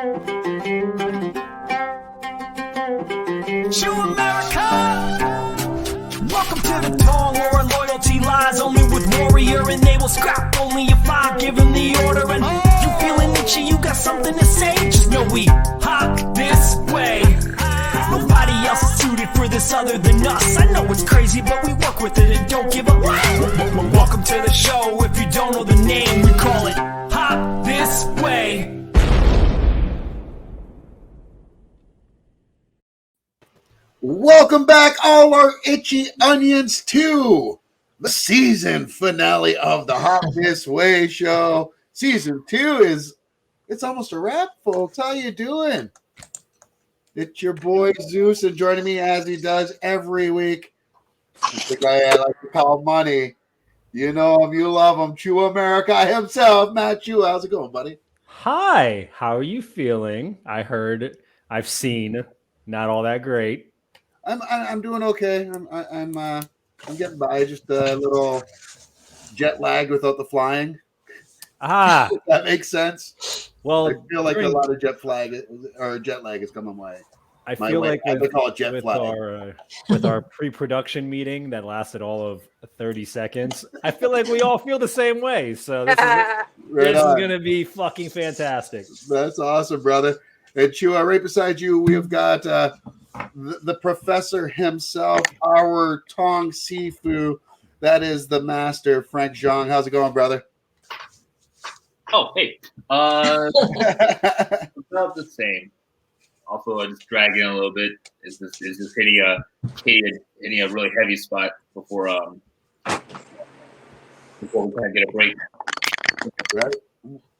To America, welcome to the Tong, where our loyalty lies only with warrior, and they will scrap only if I give them the order. And you feeling itchy, you got something to say? Just know we hop this way. Nobody else is suited for this other than us. I know it's crazy, but we work with it and don't give up. Welcome to the show. If you don't know the name, we call it Hop This Way. Welcome back, all our itchy onions, to the season finale of the Hop This Way show. Season 2 it's almost a wrap, folks. How you doing? It's your boy Zeus, and joining me as he does every week, the guy I like to call Money. You know him, you love him, Chew America himself, Matt Chew. How's it going, buddy? Hi, how are you feeling? I've seen, not all that great. I'm doing okay. I'm getting by. Just a little jet lagged without the flying. That makes sense. Well, I feel like a lot of jet lag is coming my way. I call it jet flag. With our pre-production meeting that lasted all of 30 seconds, I feel like we all feel the same way. So this is going to be fucking fantastic. That's awesome, brother. And Chew, right beside you, we have got the professor himself, our Tong Sifu. That is the master, Frank Zhang. How's it going, brother? Oh, hey. About the same. Also, I just dragging a little bit. Is this hitting a really heavy spot before we kind of get a break? Right.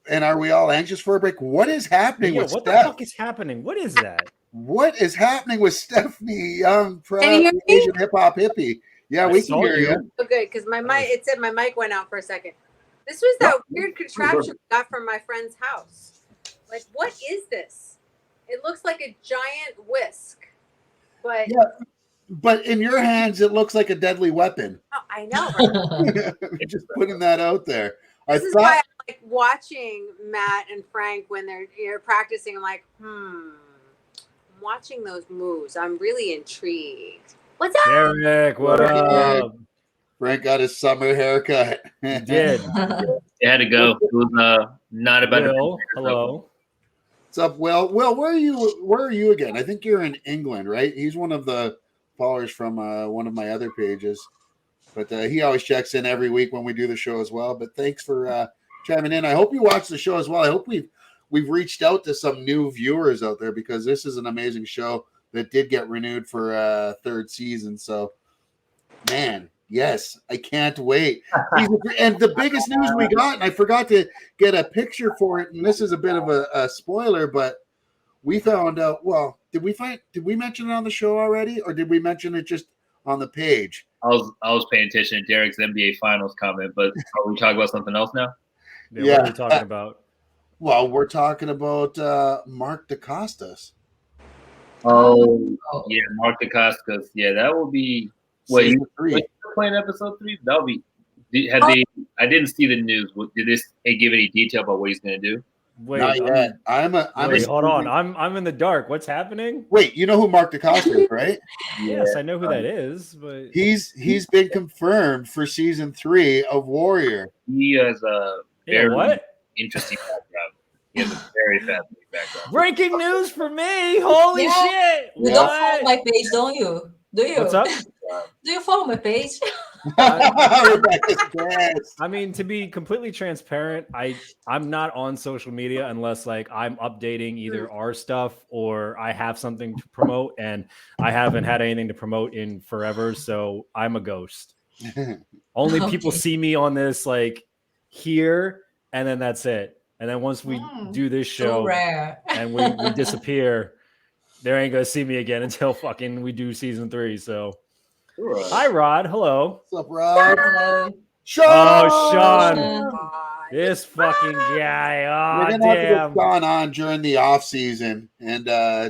And are we all anxious for a break? What is happening with what Steph? The fuck is happening? What is that? What is happening with Stephanie Young, proud Asian hip hop hippie? Yeah, we can hear you. Oh, good, because it said my mic went out for a second. This was that weird contraption I got from my friend's house. Like, what is this? It looks like a giant whisk, but but in your hands, it looks like a deadly weapon. Oh, I know. Right? Just putting that out there. This is why I like watching Matt and Frank when they're practicing. I'm like, I'm watching those moves. I'm really intrigued. What's up, Derek? What up? Frank got his summer haircut. He did. It had to go. It was not about Will, hello. What's up, Will? Will, where are you again? I think you're in England, right? He's one of the followers from one of my other pages. But he always checks in every week when we do the show as well. But thanks for chiming in. I hope you watch the show as well. I hope we've reached out to some new viewers out there, because this is an amazing show that did get renewed for a third season. So, man, yes, I can't wait. And the biggest news we got, and I forgot to get a picture for it, and this is a bit of a spoiler, but we found out. Well, did we mention it on the show already, or did we mention it just on the page? I was paying attention to Derek's NBA Finals comment, but are we talking about something else now? Yeah. What are we talking about? Well, we're talking about Mark DeCostas. Oh, yeah, Mark DeCostas. Yeah, that will be. Wait, you're playing episode 3? That will be. I didn't see the news. Did this give any detail about what he's going to do? Wait, not yet. Hold on. I'm in the dark. What's happening? Wait, you know who Mark DeCostas is, right? Yes, I know who that is, but he's been confirmed for season 3 of Warrior. He has a very interesting background. He has a very fascinating background. Breaking news for me! Holy shit! You don't follow my page, don't you? Do you? What's up? Do you follow my page? I mean, to be completely transparent, I'm not on social media unless like I'm updating either our stuff or I have something to promote, and I haven't had anything to promote in forever, so I'm a ghost. Only people see me on this like here, and then that's it. And then once we do this show and we disappear, they ain't gonna see me again until fucking we do season 3. So, hi Rod, hello. What's up, Rod? Hello. Sean. Oh, Sean, this fucking guy. Oh, we're gonna have to get Sean on during the off season and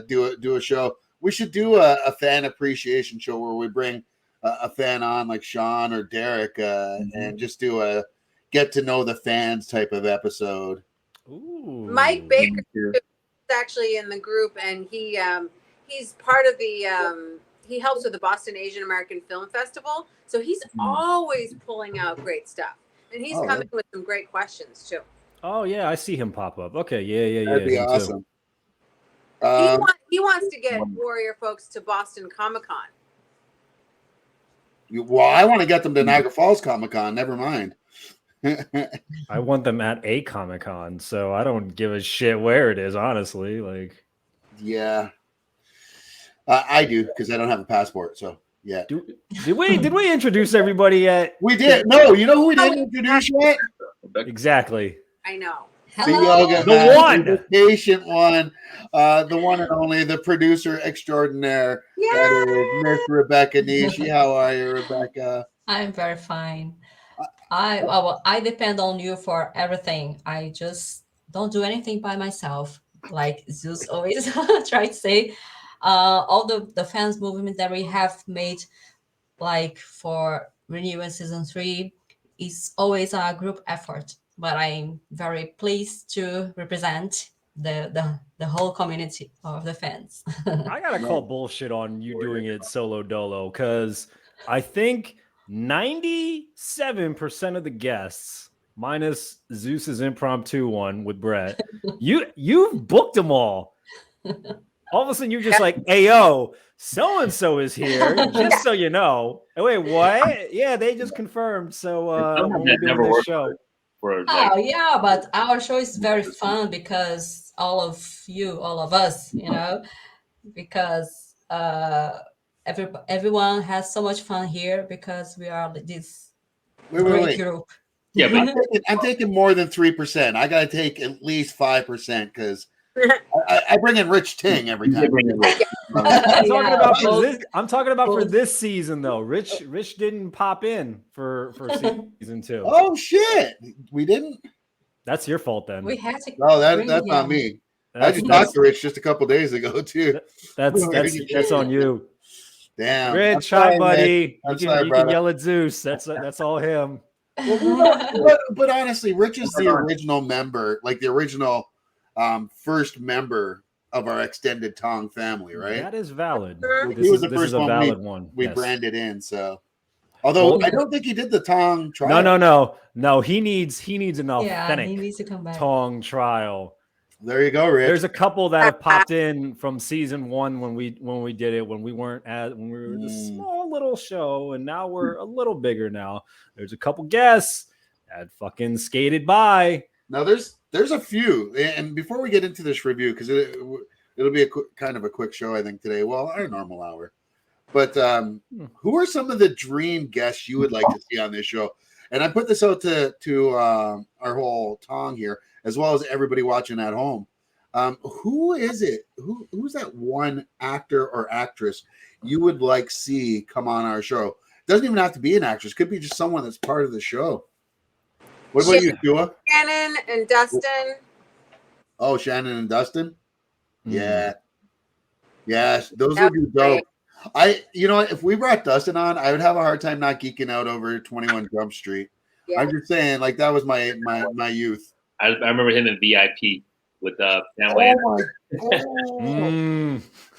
do a show. We should do a fan appreciation show where we bring a fan on like Sean or Derek and just do a get to know the fans type of episode. Ooh. Mike Baker actually in the group, and he's part of the. He helps with the Boston Asian American Film Festival, so he's always pulling out great stuff, and he's coming with some great questions too. Oh yeah, I see him pop up. Okay, yeah. That'd be him awesome. He wants to get Warrior folks to Boston Comic Con. Well, I want to get them to Niagara Falls Comic Con. Never mind. I want them at a Comic Con, so I don't give a shit where it is, honestly. Like, yeah, I do because I don't have a passport. So yeah. Did we introduce everybody yet? We did. No, you know who we didn't introduce yet? Exactly. I know. The yoga The master, one. the patient one, the one and only, the producer extraordinaire. That is Miss Rebecca Nishi. How are you, Rebecca? I'm very fine. I depend on you for everything. I just don't do anything by myself. Like Zeus always try to say, all the fans movement that we have made, like for renewing season 3, is always a group effort. But I'm very pleased to represent the whole community of the fans. I gotta call bullshit on you doing it solo dolo because I think 97% of the guests, minus Zeus's impromptu one with Brett, you've booked them all. All of a sudden, you're just like, "Hey, yo, so and so is here." Just so you know. Oh, wait, what? Yeah, they just confirmed. So when we're doing this show. Oh yeah, but our show is very fun because all of us, because everyone has so much fun here because we are this great group. Yeah, but I'm taking more than 3%. I gotta take at least 5% because I bring in Rich Ting every time. I'm talking about for this season though. Rich didn't pop in for season 2. Oh shit, we didn't. That's your fault then. We had to. No, that's on me. I just talked to Rich just a couple days ago too. That's on you. Damn, Rich, hi buddy. You can yell at Zeus. That's all him. But honestly, Rich is the original member, like the original first member of our extended Tong family, right? That is valid. He was the first one we branded in. So, although I don't think he did the Tong trial. No. He needs an authentic he needs to come back. Tong trial. There you go, Rich. There's a couple that have popped in from season 1 when we did it when we were the small little show, and now we're a little bigger now. There's a couple guests that fucking skated by. Now there's a few, and before we get into this review, because it'll be kind of a quick show, I think today. Well, our normal hour, but who are some of the dream guests you would like to see on this show? And I put this out to our whole Tong here, as well as everybody watching at home. Who is it? Who's that one actor or actress you would like see come on our show? Doesn't even have to be an actress; could be just someone that's part of the show. What about you, Dua? Shannon and Dustin. Oh, Shannon and Dustin. Yeah, those would be dope. If we brought Dustin on, I would have a hard time not geeking out over 21 Jump Street. Yeah. I'm just saying, like that was my youth. I remember him in VIP with family.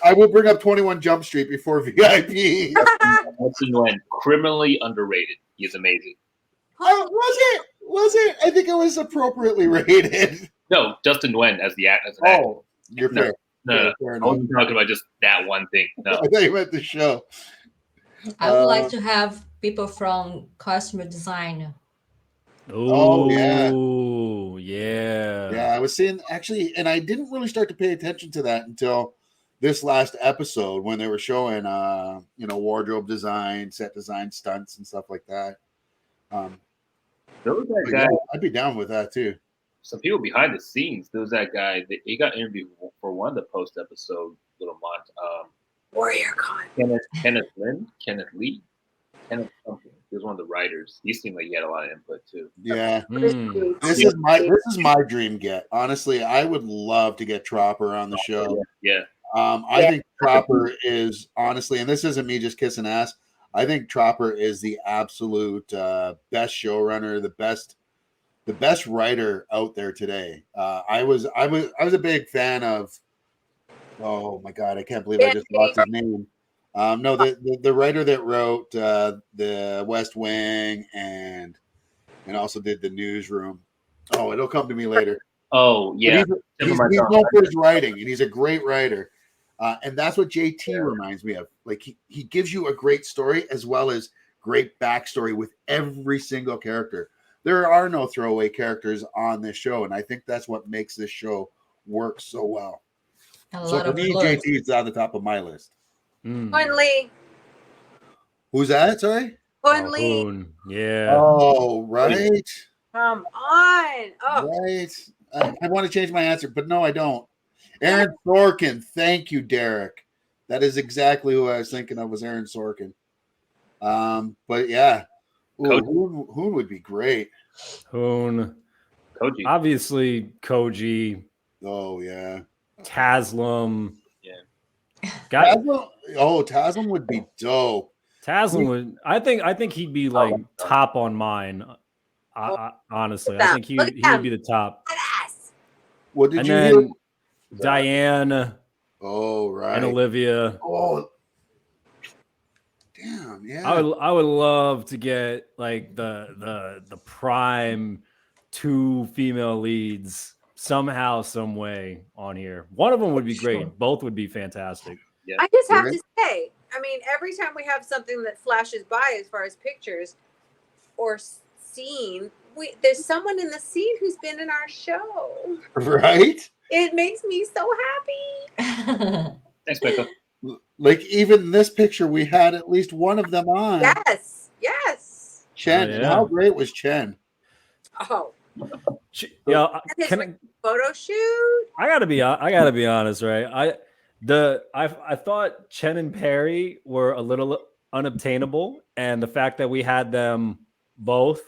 I will bring up 21 Jump Street before VIP. Dustin Nguyen, criminally underrated. He's amazing. Was it? I think it was appropriately rated. No, Dustin Nguyen as an actor. Oh, you're fair. No. I wasn't talking about just that one thing. No. I thought you meant the show. I would like to have people from costume design. Oh yeah. Yeah, I was seeing actually, and I didn't really start to pay attention to that until this last episode when they were showing wardrobe design, set design, stunts and stuff like that. There was that guy. I'd be down with that too. Some people behind the scenes. There was that guy that he got interviewed for one of the post episode little month. Warrior Con. Kenneth Lee, Kenneth something. He was one of the writers. He seemed like he had a lot of input too. Yeah, this is my dream get. Honestly, I would love to get Tropper on the show. Yeah. I think Tropper is honestly, and this isn't me just kissing ass. I think Tropper is the absolute best showrunner, the best writer out there today. I was a big fan of Oh my god, I can't believe I just lost his name. No, the writer that wrote the West Wing and also did the Newsroom. Oh, it'll come to me later. Oh But yeah. he's known for his writing, and he's a great writer. And that's what JT reminds me of. Like he gives you a great story as well as great backstory with every single character. There are no throwaway characters on this show, and I think that's what makes this show work so well. A So lot for of me, blood. JT is on the top of my list. Hun Lee. Who's that? Sorry. Hun Lee. Hoon. Yeah. Oh, right, Come on. Oh, right. I want to change my answer, but no, I don't. Aaron Sorkin. Thank you, Derek. That is exactly who I was thinking of, was Aaron Sorkin. But yeah, Hoon would be great. Hoon. Koji. Obviously, Koji. Oh yeah. Taslim. Yeah. Taslim would be dope. Taslim would. I think he'd be like top on mine. Honestly, I think he would be the top. yes. What did And you then hear? Diane Oh right. and Olivia. Oh, damn! Yeah. I would love to get like the prime 2 female leads somehow, some way on here. One of them would be great. Both would be fantastic. Yeah. I just have to say, I mean, every time we have something that flashes by as far as pictures or scene, there's someone in the scene who's been in our show. Right. It makes me so happy. Thanks, Michael. Like even this picture, we had at least one of them on. Yes. Chen. Oh, yeah. And how great was Chen? Oh, Yeah, and his photo shoot. I gotta be honest, right? I thought Chen and Perry were a little unobtainable, and the fact that we had them both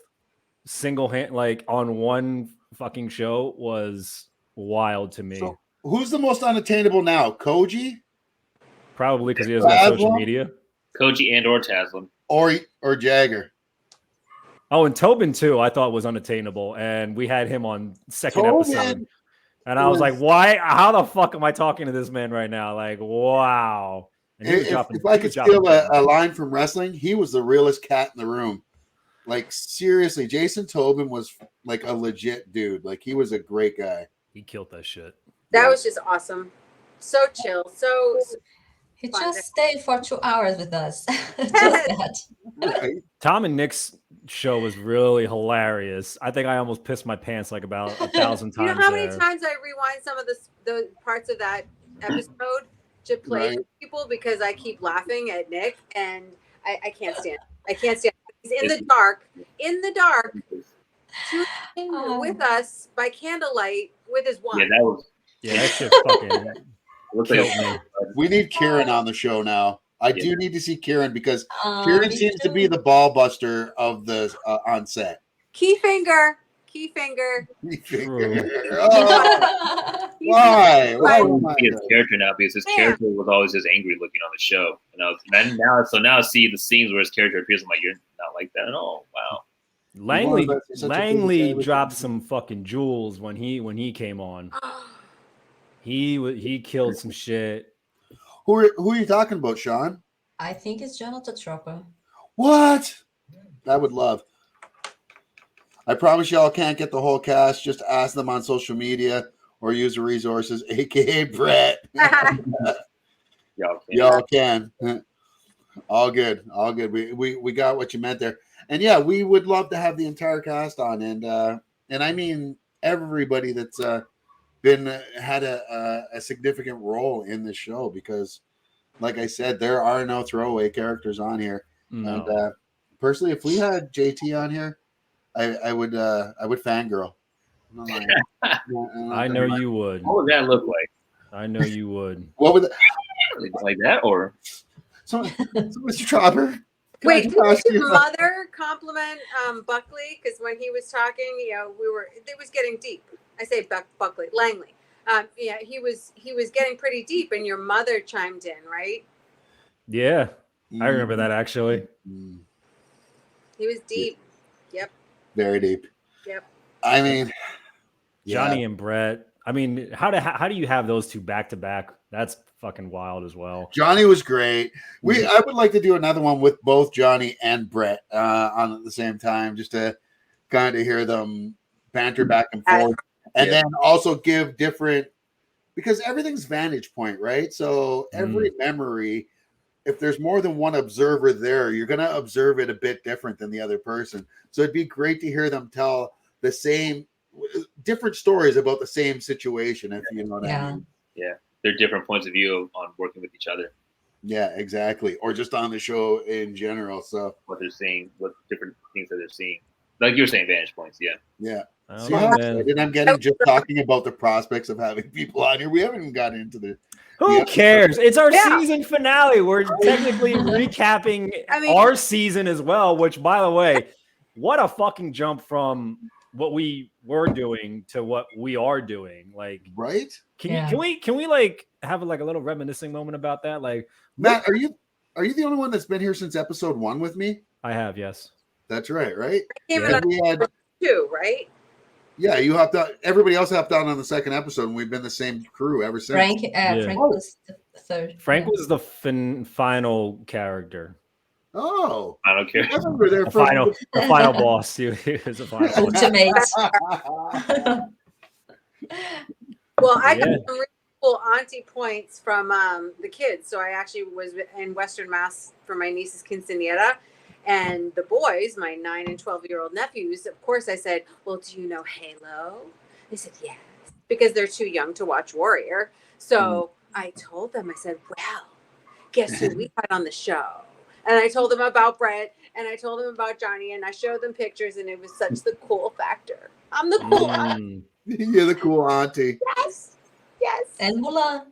single hand like on one fucking show was wild to me. So, who's the most unattainable now? Koji? Probably because he doesn't have social media. Koji and or Taslim. Or Jagger. Oh, and Tobin too, I thought was unattainable, and we had him on second episode. And I was like, why? How the fuck am I talking to this man right now? Like, wow. And if I could steal a line from wrestling, he was the realest cat in the room. Like, seriously, Jason Tobin was like a legit dude. Like, he was a great guy. He killed that shit. That was just awesome. So chill. So He fun. just stayed for 2 hours with us. Just that. Right. Tom and Nick's show was really hilarious. I think I almost pissed my pants like about 1,000 times. You know how many times I rewind some of the parts of that episode to play for people because I keep laughing at Nick and I can't stand it. I can't stand it. He's in the dark, tuning with us by candlelight with his wife. Yeah, that shit fucking killed me. We need Kieran on the show now. I do need to see Kieran because Kieran seems to be the ball buster of the on set. Key finger. Oh, why? Why be his character now? Because his character was always just angry looking on the show. Now see the scenes where his character appears. I'm like, you're not like that at all. Wow. Langley dropped some fucking jewels when he came on. He killed some shit. Who are you talking about, Sean? I think it's Jonathan Tropper. What? I would love. I promise y'all can't get the whole cast. Just ask them on social media or use the resources, aka Brett. Y'all can. All good. We got what you meant there. And yeah, we would love to have the entire cast on, and I mean everybody that's had a significant role in this show, because like I said, there are no throwaway characters on here. No. And personally, if we had JT on here, I would fangirl. I know you would. What would that look like? I know you would. What would like that, or so Mr. Chopper? Wait, did your mother compliment Buckley? Because when he was talking, it was getting deep. I say Buckley, Langley. Yeah, he was getting pretty deep, and your mother chimed in, right? Yeah, I remember that actually. He was deep. Yep. Very deep. Yep. I mean, Johnny and Brett. I mean, how do you have those two back to back? That's fucking wild as well. Johnny was great. I would like to do another one with both Johnny and Brett on at the same time, just to kind of hear them banter back and forth, and then also give different, because everything's vantage point, right? So every memory, if there's more than one observer there, you're going to observe it a bit different than the other person. So it'd be great to hear them tell the same, different stories about the same situation, if you know what I mean. Yeah, they're different points of view on working with each other. Yeah, exactly. Or just on the show in general. So what they're seeing, what different things that they're seeing. Like you were saying, vantage points. Yeah. Yeah. I See don't how know, man. excited I'm getting just talking about the prospects of having people on here. We haven't even gotten into the. Who cares? It's our Yeah. season finale. We're technically recapping our season as well, which, by the way, what a fucking jump from what we were doing to what we are doing. Like, right? Can we like have like a little reminiscing moment about that? Like, Matt, are you the only one that's been here since episode 1 with me? I have, yes. That's right, right? Yeah. We had 2, right? Yeah, you hopped out. Everybody else hopped out on the second episode, and we've been the same crew ever since. Frank was the third. Frank was the final character. Oh, I don't care. I remember there the final boss. He was a final ultimate. Well, I got some really cool auntie points from the kids. So I actually was in Western Mass for my niece's quinceañera. And the boys, my 9 and 12-year-old nephews, of course, I said, well, do you know Halo? They said, yes, because they're too young to watch Warrior. So I told them, I said, well, guess who we had on the show? And I told them about Brett, and I told them about Johnny, and I showed them pictures, and it was such the cool factor. I'm the cool auntie. You're the cool auntie. Yes. Yes. And Mulan.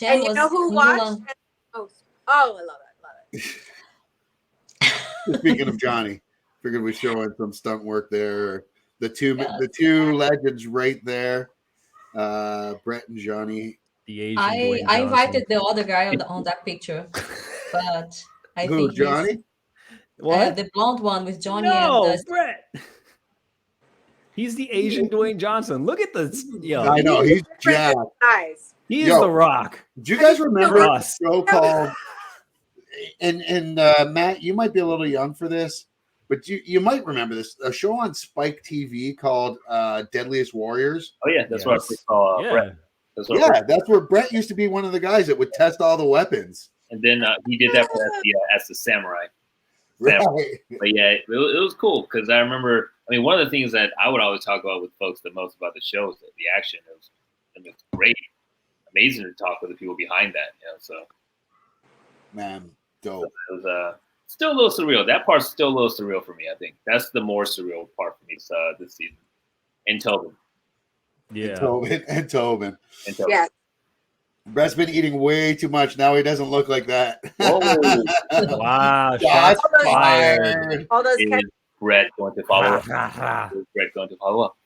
And you know who watched? Oh, I love it. Speaking of Johnny, figured we'd show him some stunt work there. The two legends right there, Brett and Johnny. The Asian I invited the other guy on that picture, but I think Johnny? What? The blonde one with Johnny and Brett. He's the Asian Dwayne Johnson. Look at this. I know he's jacked. He is the Rock. Do you guys remember a show called? And Matt, you might be a little young for this, but you might remember this. A show on Spike TV called Deadliest Warriors. Oh yeah, that's what I saw. Brett. That's where Brett used to be one of the guys that would test all the weapons. And then he did that for as the samurai. Right. But yeah, it was cool because I remember. I mean, one of the things that I would always talk about with folks the most about the show is the action. It was great, amazing to talk with the people behind that. So, man, dope. So it was still a little surreal. That part's still a little surreal for me. I think that's the more surreal part for me this season. And Tobin. Yeah. And Tobin. Yeah. Brett's been eating way too much. Now he doesn't look like that. Wow. Shots fired. All those Brett going to follow up. Brett going to follow up.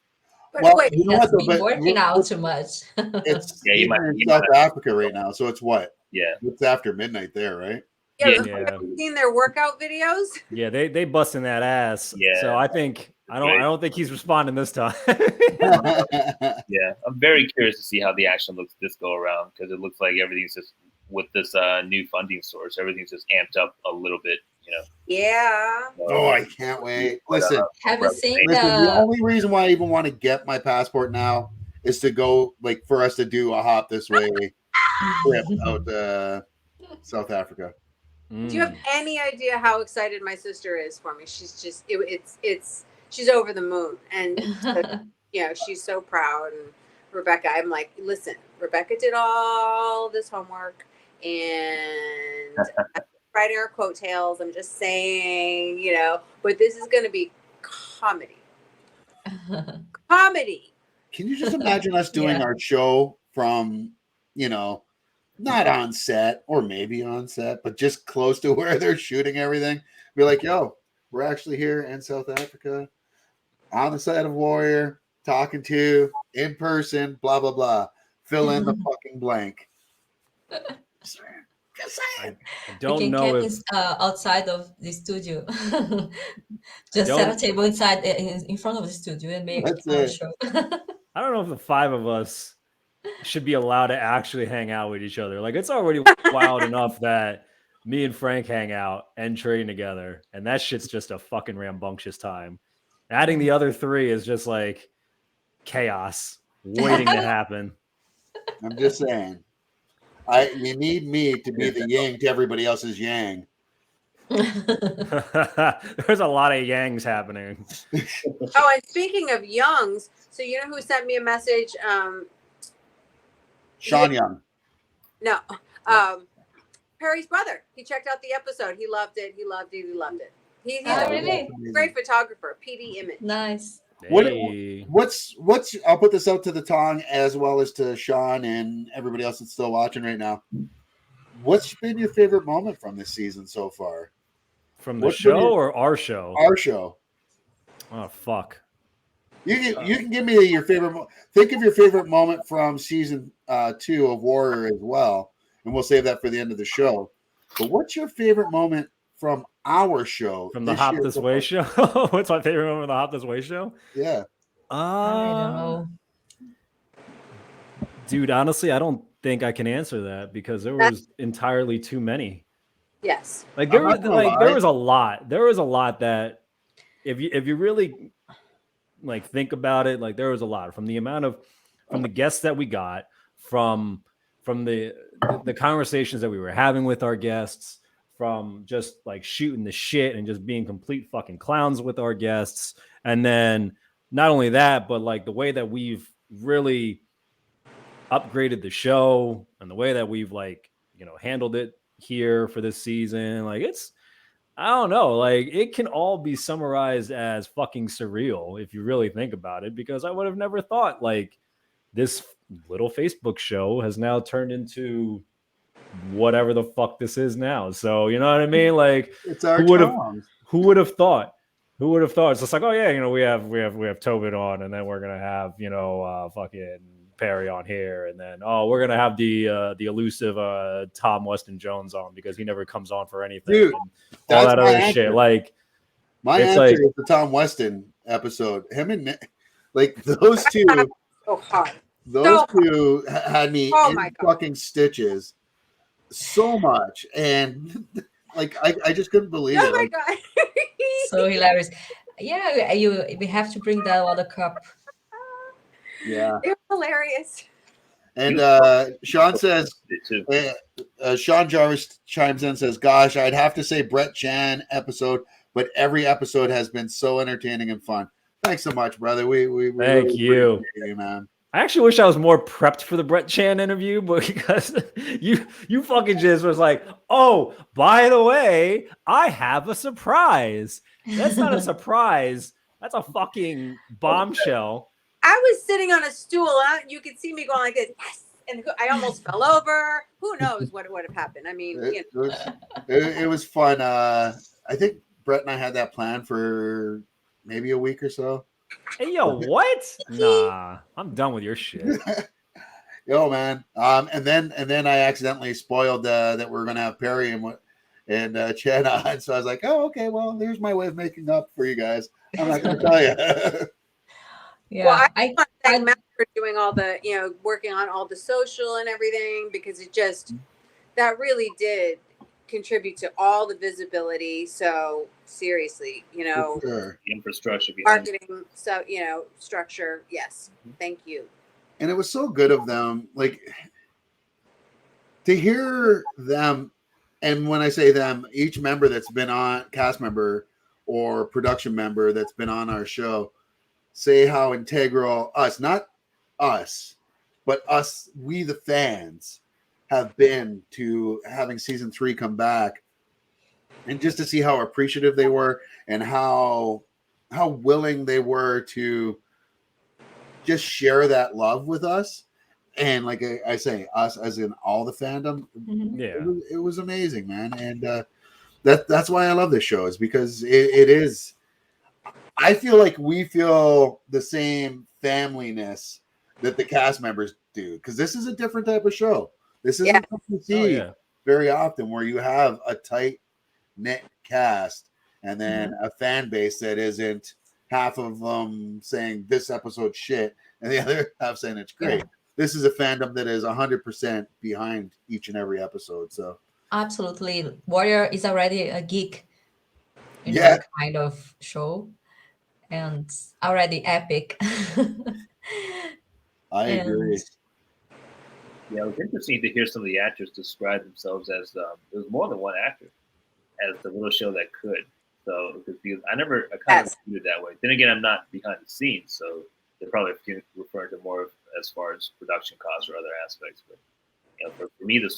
Well, you know what? Been working out too much. It's you might in South Africa right now, so it's what? Yeah, it's after midnight there, right? Yeah. Have you seen their workout videos? Yeah, they busting that ass. Yeah. So I don't think he's responding this time. Yeah, I'm very curious to see how the action looks this go around because it looks like everything's just with this new funding source, everything's just amped up a little bit. Yeah. Oh, I can't wait. Listen, have you seen the only reason why I even want to get my passport now is to go, like, for us to do a hop this way trip out South Africa. Do you have any idea how excited my sister is for me? She's just she's over the moon, and she's so proud. And Rebecca, I'm like, listen, Rebecca did all this homework and riding her coattails. I'm just saying, but this is going to be comedy. Comedy. Can you just imagine us doing our show from, not on set or maybe on set, but just close to where they're shooting everything? Be like, yo, we're actually here in South Africa on the side of Warrior, talking to in person, blah, blah, blah. Fill in the fucking blank. I don't know if outside of the studio, just set a table inside in front of the studio and make a show. I don't know if the 5 of us should be allowed to actually hang out with each other. Like it's already wild enough that me and Frank hang out and train together, and that shit's just a fucking rambunctious time. Adding the other three is just like chaos waiting to happen. I'm just saying. You need me to be the yang to everybody else's yang. There's a lot of yangs happening. Oh, and speaking of Youngs, so you know who sent me a message? Sean Young. No, Perry's brother. He checked out the episode. He loved it. He loved it. He loved it. He's Oh, a really? great photographer. PD Image. Nice. Hey. What's I'll put this out to the Tong as well as to Sean and everybody else that's still watching right now. What's been your favorite moment from this season so far? From the show or our show? Our show. Oh fuck. You can give me your favorite. Think of your favorite moment from season 2 of Warrior as well, and we'll save that for the end of the show. But what's your favorite moment from our show? From the Hop This Way show? What's my favorite moment of the Hop This Way show? Yeah. I don't know. Dude, honestly, I don't think I can answer that because there was entirely too many. Yes. Like there was a lot. There was a lot that if you really like think about it, like there was a lot from the guests that we got, from the conversations that we were having with our guests, from just like shooting the shit and just being complete fucking clowns with our guests. And then not only that, but like the way that we've really upgraded the show and the way that we've like, handled it here for this season. Like I don't know, like it can all be summarized as fucking surreal if you really think about it, because I would have never thought like this little Facebook show has now turned into whatever the fuck this is now. So you know what I mean? Like it's our who would have thought? Who would have thought? It's just like, oh yeah, we have Tobin on, and then we're gonna have fucking Perry on here, and then we're gonna have the elusive Tom Weston Jones on because he never comes on for anything. Dude, and all that other shit. Like my answer is the Tom Weston episode. Him and Nick, like those two. So hard. Those two had me in fucking stitches so much, and like I just couldn't believe it. Oh my god! So hilarious. Yeah, we have to bring that other cup. Yeah, it was hilarious. And Sean says, Sean Jarvis chimes in and says, "Gosh, I'd have to say Brett Chan episode, but every episode has been so entertaining and fun." Thanks so much, brother. We thank really you, man. I actually wish I was more prepped for the Brett Chan interview, but because you fucking just was like, oh, by the way, I have a surprise. That's not a surprise. That's a fucking bombshell. I was sitting on a stool. You could see me going like this. Yes. And I almost fell over. Who knows what would have happened? I mean, it was fun. I think Brett and I had that plan for maybe a week or so. Hey, yo, what? Nah, I'm done with your shit. Yo, man. And then I accidentally spoiled that we're gonna have Perry and Chad on. So I was like, oh, okay. Well, there's my way of making up for you guys. I'm not gonna tell you. Yeah, well, I want to thank Matt for doing all the, working on all the social and everything, because that really did contribute to all the visibility. So seriously, Sure. The infrastructure, marketing, so structure. Yes, thank you. And it was so good of them, like to hear them. And when I say them, each member that's been on, cast member or production member that's been on our show, say how integral us, not us, but us, we the fans, have been to having season 3 come back, and just to see how appreciative they were and how willing they were to just share that love with us. And like I say, us as in all the fandom, yeah, it was amazing, man. And that's why I love this show, is because it is. I feel like we feel the same familyness that the cast members do, because this is a different type of show. This isn't something you see very often, where you have a tight knit cast and then a fan base that isn't half of them saying this episode shit and the other half saying it's great. this is a fandom that is 100% behind each and every episode. So Absolutely. Warrior is already a geek, Yeah. kind of show, and already epic. I And agree. Yeah, it was interesting to hear some of the actors describe themselves as there was more than one actor as the little show that could. So because I kind of viewed it that way. Then again, I'm not behind the scenes, so they're probably referring to more as far as production costs or other aspects. But for me, the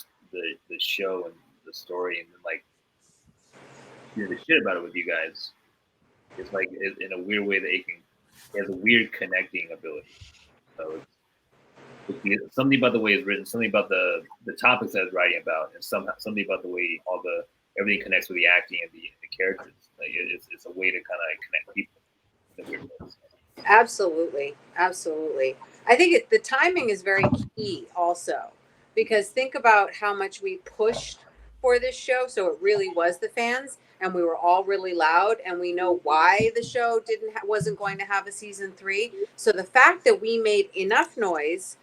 show and the story and like the shit about it with you guys, it's like in a weird way that it has a weird connecting ability. So it's something about the way it's written, something about the topics that it's writing about, and something about the way everything connects with the acting and the characters. Like it's a way to kind of connect people in a weird way. Absolutely. I think the timing is very key also, because think about how much we pushed for this show. So it really was the fans, and we were all really loud, and we know why the show wasn't going to have a season 3. So the fact that we made enough noise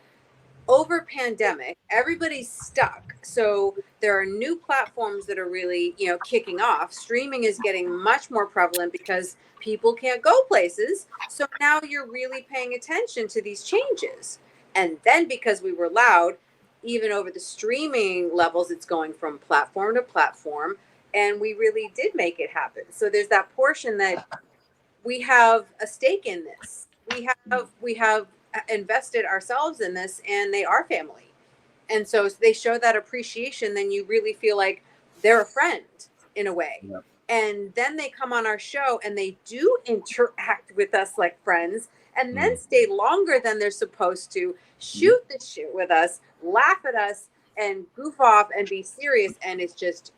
over pandemic, everybody's stuck. So there are new platforms that are really, kicking off. Streaming is getting much more prevalent because people can't go places. So now you're really paying attention to these changes. And then because we were loud, even over the streaming levels, it's going from platform to platform. And we really did make it happen. So there's that portion that we have a stake in this. We have invested ourselves in this, and they are family. And so they show that appreciation, then you really feel like they're a friend in a way. Yeah. And then they come on our show and they do interact with us like friends, and then stay longer than they're supposed to, shoot the shit with us, laugh at us, and goof off and be serious. And it's just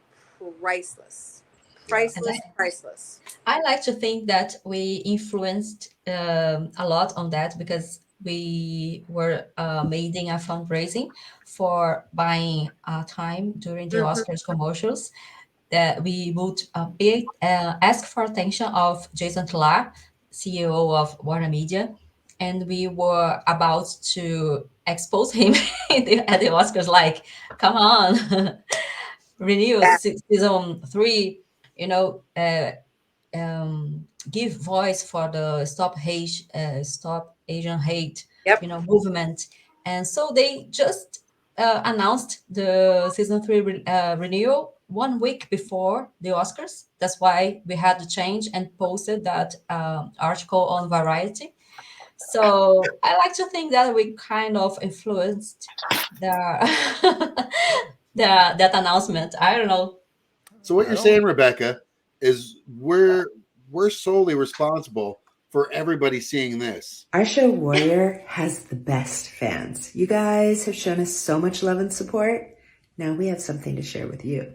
priceless. Priceless. I like to think that we influenced a lot on that, because we were making a fundraising for buying time during the Oscars commercials, that we would ask for attention of Jason Tlar, CEO of Warner Media, and we were about to expose him at the Oscars, like, come on, renew season 3, give voice for the Stop Asian Hate, movement. And so they just announced the season 3 renewal 1 week before the Oscars. That's why we had to change and posted that article on Variety. So I like to think that we kind of influenced the that announcement. I don't know. So what you're saying, Rebecca, is we're solely responsible for everybody seeing this. Our show Warrior has the best fans. You guys have shown us so much love and support. Now we have something to share with you.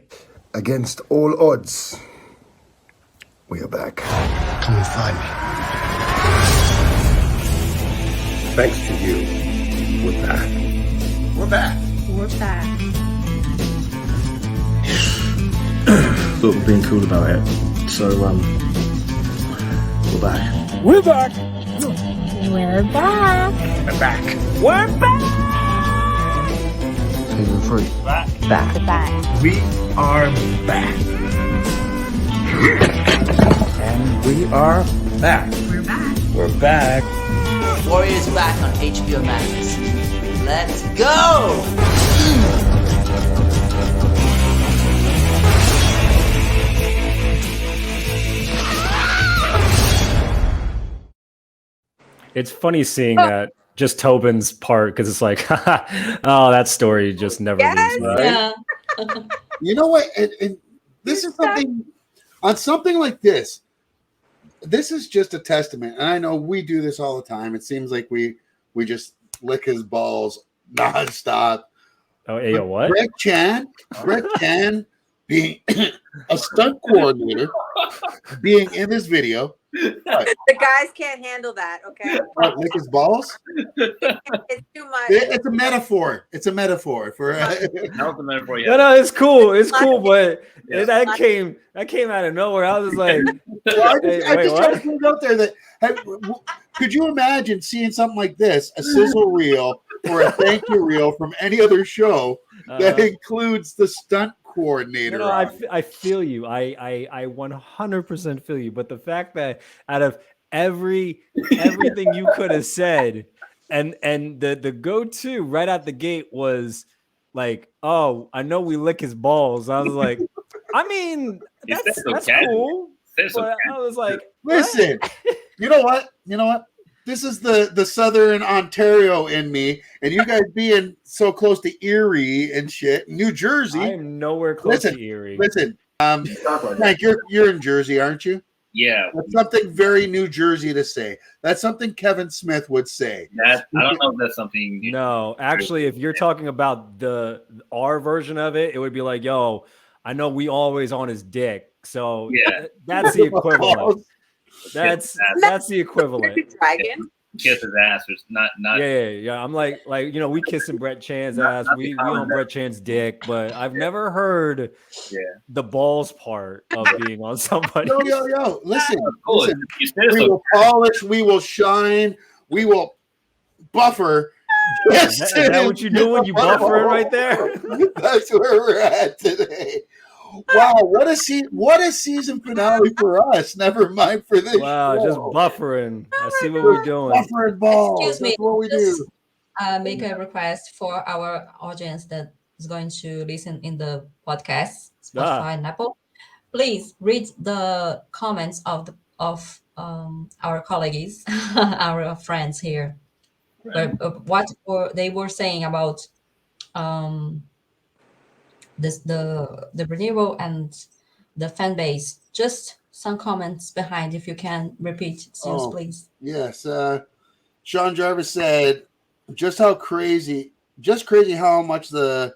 Against all odds, we are back. Come and find me. Thanks to you, we're back. We're back. But we're being cool about it. So, we're back. We're back. We're back. We're back. We're back. Season 3. Back. We are back. And we are back. We're back. Warriors back on HBO Max. Let's go! It's funny seeing that, just Tobin's part, because it's like, oh, that story just never leaves me. Right? Yeah. You know what? And this is something on something like this. This is just a testament, and I know we do this all the time. It seems like we just lick his balls nonstop. Oh, hey, what? Greg Chan being a stunt coordinator, being in this video. The guys can't handle that, okay? Lick his balls? It's too much. It's a metaphor. It's a metaphor for. That was a metaphor, yeah. No, it's cool. It's cool, but that came out of nowhere. I was like, I just trying to put it out there that could you imagine seeing something like this, a sizzle reel for a thank you reel from any other show that includes the stunt coordinator. No, I feel you. I 100% feel you. But the fact that out of everything you could have said, and the go-to right out the gate was like, oh, I know we lick his balls. I was like, I mean, that's cool. But I was like, listen, you know what? This is the Southern Ontario in me, and you guys being so close to Erie and shit, New Jersey. I am nowhere close to Erie. Listen, Frank, you're in Jersey, aren't you? Yeah. That's something very New Jersey to say. That's something Kevin Smith would say. I don't know if that's something. No, actually, if you're talking about our version of it, it would be like, yo, I know we always on his dick. So that's the equivalent. That's the equivalent. Dragon. Kiss his ass. It's not. Yeah. I'm like we kissing Brett Chan's ass. We on Brett Chan's dick, but I've never heard the balls part of being on somebody. Yo. Listen. We will polish. We will shine. We will buffer. Is that what you're doing? You buffering right there? That's where we're at today. Wow, what a season finale for us. Never mind for this. Wow, show. Just buffering. I see what we're doing. Buffering balls. Excuse me. That's what we do. Make a request for our audience that is going to listen in the podcast, Spotify and Apple. Please read the comments of our colleagues, our friends here. What they were saying about the renewal and the fan base. Just some comments behind, if you can repeat, please. Yes. Sean Jarvis said, how crazy how much the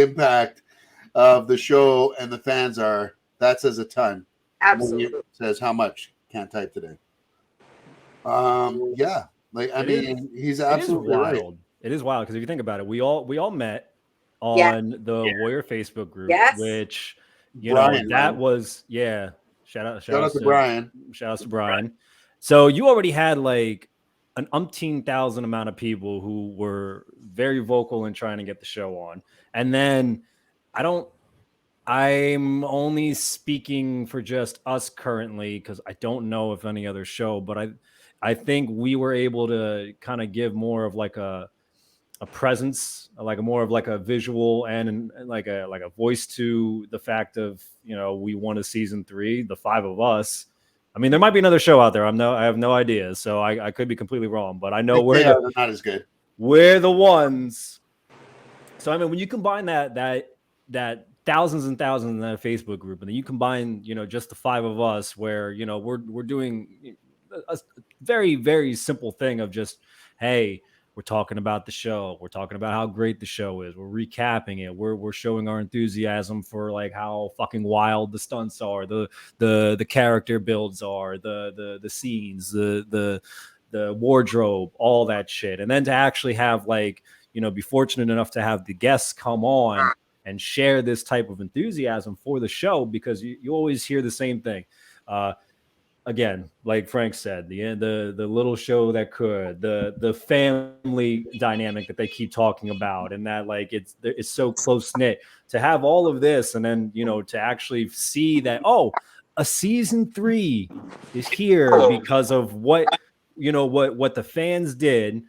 impact of the show and the fans are. That says a ton. Absolutely. Says how much. Can't type today. Yeah. He's absolutely right. It is wild because if you think about it, we all met on the Warrior Facebook group, which Brian, that was Shout out to Brian. Shout out to Brian. So you already had like an umpteen thousand amount of people who were very vocal in trying to get the show on, and then I'm only speaking for just us currently because I don't know if any other show, but I think we were able to kind of give more of like a presence, like more of like a visual and like a voice to the fact of we won a season 3, the 5 of us. I mean, there might be another show out there. I have no idea, so I could be completely wrong, but I know they're not as good. We're the ones. So I mean, when you combine that thousands and thousands in that Facebook group, and then you combine just the 5 of us, where we're doing a very, very simple thing of just, hey, we're talking about the show. We're talking about how great the show is. We're recapping it. We're showing our enthusiasm for like how fucking wild the stunts are, the character builds are, the scenes, the wardrobe, all that shit. And then to actually have be fortunate enough to have the guests come on and share this type of enthusiasm for the show, because you always hear the same thing. Again, like Frank said, the little show that could, the family dynamic that they keep talking about, and that it's so close knit. To have all of this, and then to actually see that a season 3 is here because of what the fans did.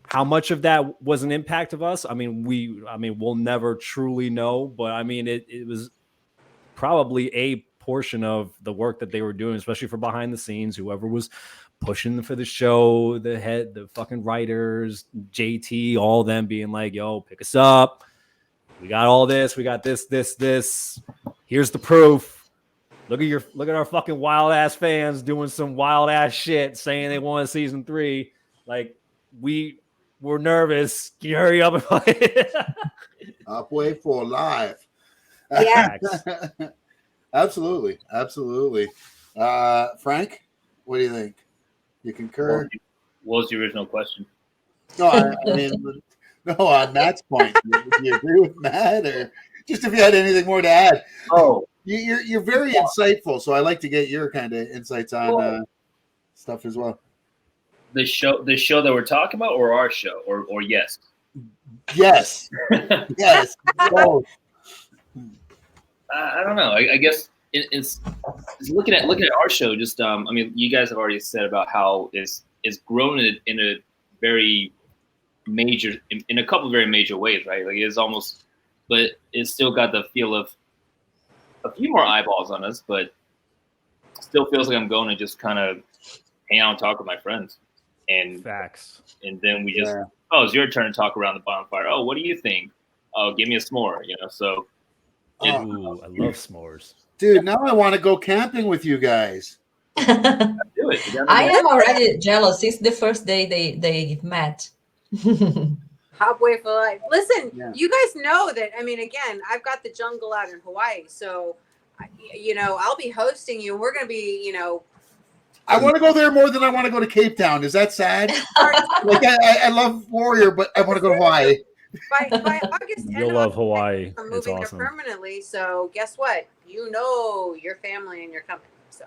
How much of that was an impact of us? I mean, we'll never truly know, but I mean, it was probably a portion of the work that they were doing, especially for behind the scenes, whoever was pushing for the show, the fucking writers, JT, all of them being like, yo, pick us up. We got all this. We got this. Here's the proof. Look at our fucking wild ass fans doing some wild ass shit, saying they won season 3. Like, we were nervous. Can you hurry up and play it? Upway for live. Yeah. Absolutely. Frank, what do you think? You concur? What was the original question? No, I mean, on Matt's point. Do you agree with Matt, or just if you had anything more to add? Oh, you're very insightful, so I like to get your kind of insights on stuff as well. the show that we're talking about, or our show, or yes? Yes. Yes. Both. I don't know. I guess it's looking at our show. Just I mean, you guys have already said about how it's grown in a very major, in a couple of very major ways, right? Like it's almost, but it's still got the feel of a few more eyeballs on us, but still feels like I'm going to just kind of hang out and talk with my friends. And Facts. And then we just, oh, it's your turn to talk around the bonfire. Oh, what do you think? Oh, give me a s'more, So. Ooh, I love s'mores. Dude, now I want to go camping with you guys. Do it. I am already jealous since the first day they met. Hopway for life. Listen, you guys know that. I mean, again, I've got the jungle out in Hawaii, so I'll be hosting you. We're going to be, I want to go there more than I want to go to Cape Town. Is that sad? Like I love Warrior, but I want to go to Hawaii. By August, you'll love Hawaii. I'm moving there permanently. So guess what? Your family and your company. So.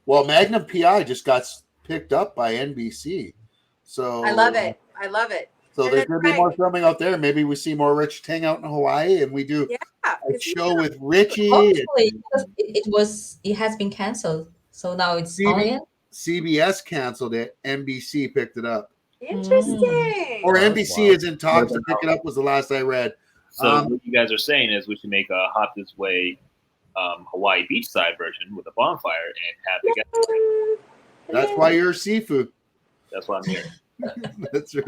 Well, Magnum PI just got picked up by NBC. So I love it. I love it. So there's going to be more filming out there. Maybe we see more Rich Ting out in Hawaii, and we do a show with Richie. Hopefully, it has been canceled, so now it's on. CBS canceled it. NBC picked it up. Interesting. Or NBC is in talks to pick it up. Was the last I read. So what you guys are saying is we should make a Hop This Way Hawaii beachside version with a bonfire and have the guys. That's why you're seafood. That's why I'm here. That's right.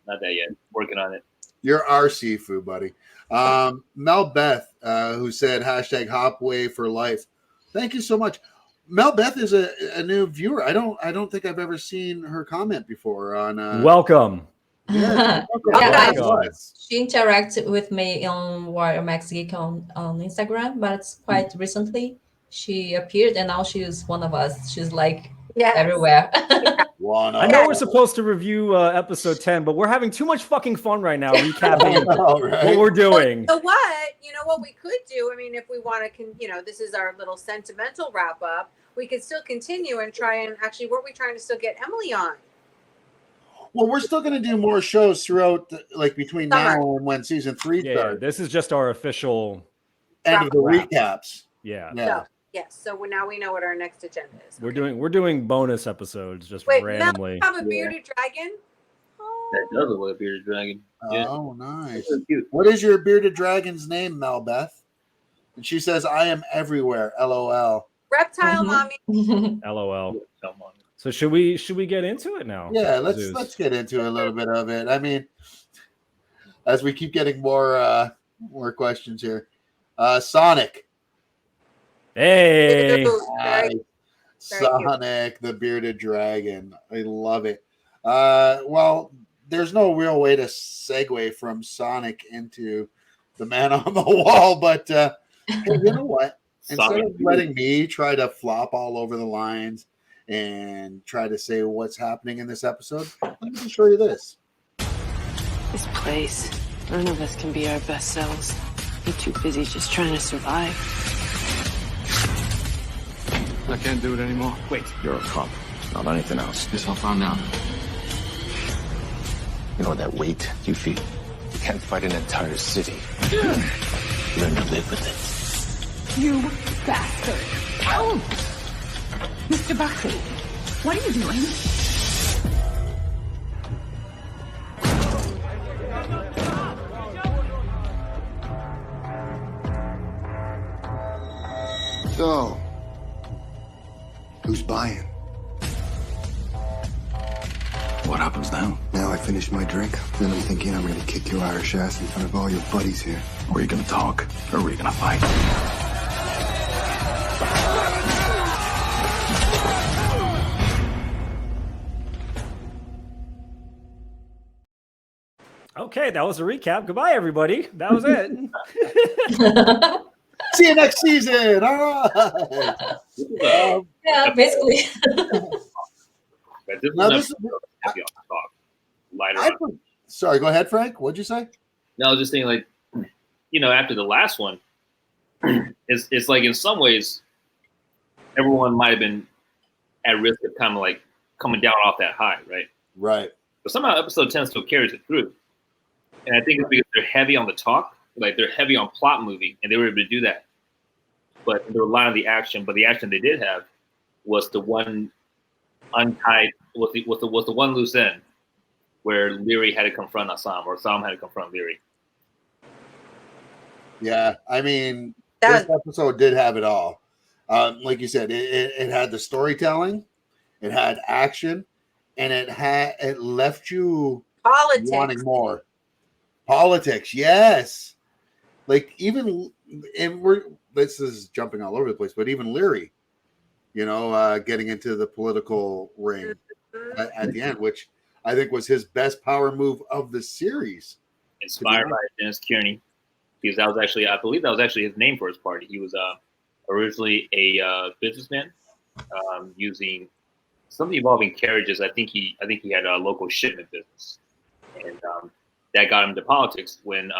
Not that yet. Working on it. You're our seafood, buddy. Mel Beth, who said #Hopway for life. Thank you so much. Mel Beth is a new viewer. I don't think I've ever seen her comment before on. Welcome. Yeah, she interacted with me on Warrior Max Geek on Instagram, but it's quite recently. She appeared, and now she's one of us. She's like everywhere. I know we're supposed to review episode 10, but we're having too much fucking fun right now recapping what we're doing. So what? What we could do, I mean, if we want to, this is our little sentimental wrap up, we could still continue and try and actually, weren't we trying to still get Emily on? Well, we're still going to do more shows throughout, between now and when season 3 starts. This is just our official end of the recaps. Yeah. Yes. So now we know what our next agenda is. We're doing bonus episodes just randomly. Mel, have a bearded dragon. That does look like a bearded dragon. Yeah. Oh, nice. What is your bearded dragon's name, Mel Beth? And she says, "I am everywhere." LOL. Reptile mommy. LOL. So should we get into it now? Yeah, let's get into a little bit of it. I mean, as we keep getting more questions here. Sonic. Hey. Sonic, the bearded dragon. I love it. Well, there's no real way to segue from Sonic into the man on the wall, but hey, you know what? Instead of letting me try to flop all over the lines and try to say what's happening in this episode, let me just show you this. This place, none of us can be our best selves. We're too busy just trying to survive. I can't do it anymore. Wait. You're a cop, not anything else. Guess I'll find out. You know that weight you feel? You can't fight an entire city. Learn to live with it. You bastard. Ow! Mr. Buckley, what are you doing? So, who's buying? What happens now? Now I finish my drink, then I'm thinking I'm gonna kick your Irish ass in front of all your buddies here. Are you gonna talk, or are you gonna fight? Okay, that was a recap. Goodbye, everybody. That was it. See you next season. All right. Yeah, basically. Sorry, go ahead, Frank. What'd you say? No, I was just thinking, after the last one, it's like in some ways, everyone might have been at risk of kind of coming down off that high, right? Right. But somehow episode 10 still carries it through. And I think it's because they're heavy on the talk, like they're heavy on plot moving, and they were able to do that. But there were a lot of the action, but the action they did have was the one untied, was the one loose end where Leary had to confront Assam, or Assam had to confront Leary. Yeah, I mean, this episode did have it all. Like you said, it had the storytelling, it had action, and it left you wanting more. Politics, yes. Like even, and this is jumping all over the place, but even Leary, getting into the political ring at the end, which I think was his best power move of the series. Inspired by Dennis Kearney, because that was actually, I believe that was actually his name for his party. He was originally a businessman using something involving carriages. I think he had a local shipment business, and that got him into politics when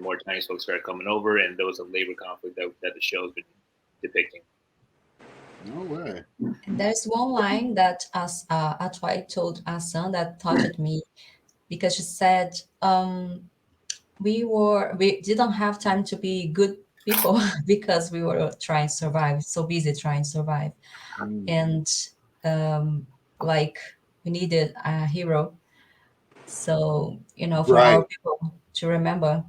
more Chinese folks started coming over, and there was a labor conflict that the show's been depicting. No way. There's one line that Atwai told Asan that touched me, because she said, we didn't have time to be good people because we were trying to survive, so busy trying to survive. And like we needed a hero. So, for our people to remember.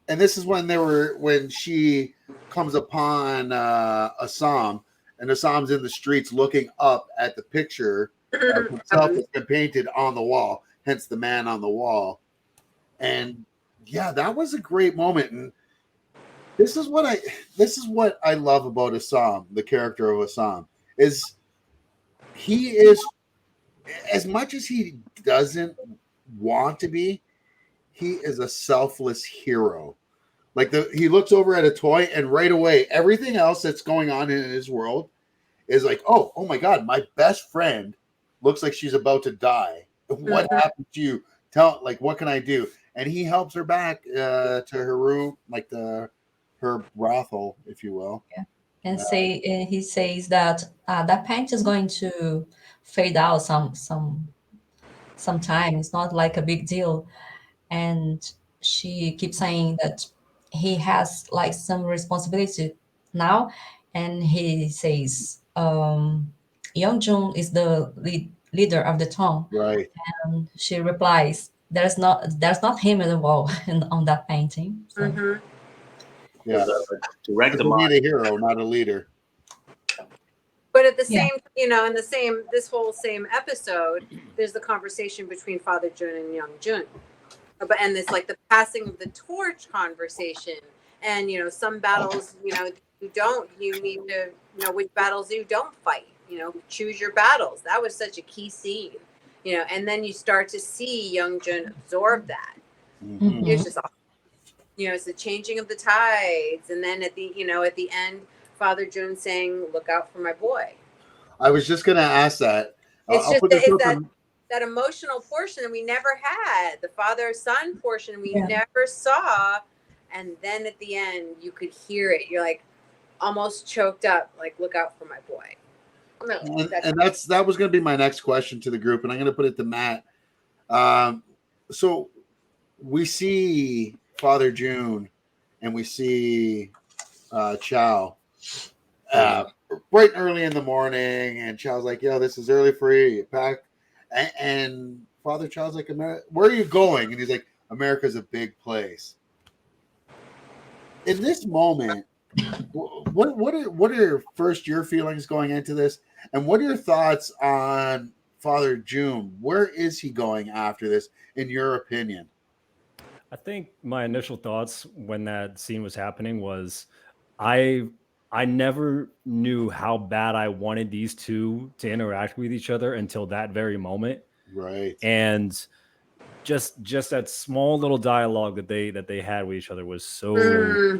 And this is when she comes upon Assam, and Assam's in the streets looking up at the picture of himself that's been painted on the wall, hence the man on the wall. And yeah, that was a great moment. And this is what I love about Assam, the character of Assam, is he is, as much as he doesn't want to be, he is a selfless hero. Like he looks over at a toy, and right away, everything else that's going on in his world is like, oh my God, my best friend looks like she's about to die. What happened to you? What can I do? And he helps her back to her room, like her brothel, if you will. Yeah. And he says that that paint is going to fade out sometime. It's not like a big deal. And she keeps saying that he has like some responsibility now. And he says, Young Jun is the leader of the Tong. Right. And she replies, there's not him at the wall on that painting. So. Yeah. Direct need a hero, not a leader. But at the same, this whole same episode, there's the conversation between Father Jun and Young Jun. And it's like the passing of the torch conversation. And, some battles, you need to know which battles you don't fight, choose your battles. That was such a key scene, and then you start to see Young Jun absorb that. Mm-hmm. It's just awesome. It's the changing of the tides. And then at the end, Father Jun saying, look out for my boy. I was just going to ask that. That emotional portion that we never had, the father-son portion we never saw. And then at the end, you could hear it. You're like almost choked up, like, look out for my boy. That was going to be my next question to the group, and I'm going to put it to Matt. So we see Father Jun and we see Chow bright and early in the morning, and Chow's like, yo, this is early for you pack. And Father Chow's like, where are you going? And he's like, America's a big place. In this moment, what are first your feelings going into this, and what are your thoughts on Father Jun? Where is he going after this, in your opinion? I think my initial thoughts when that scene was happening was I never knew how bad I wanted these two to interact with each other until that very moment. Right. And just that small little dialogue that they had with each other was so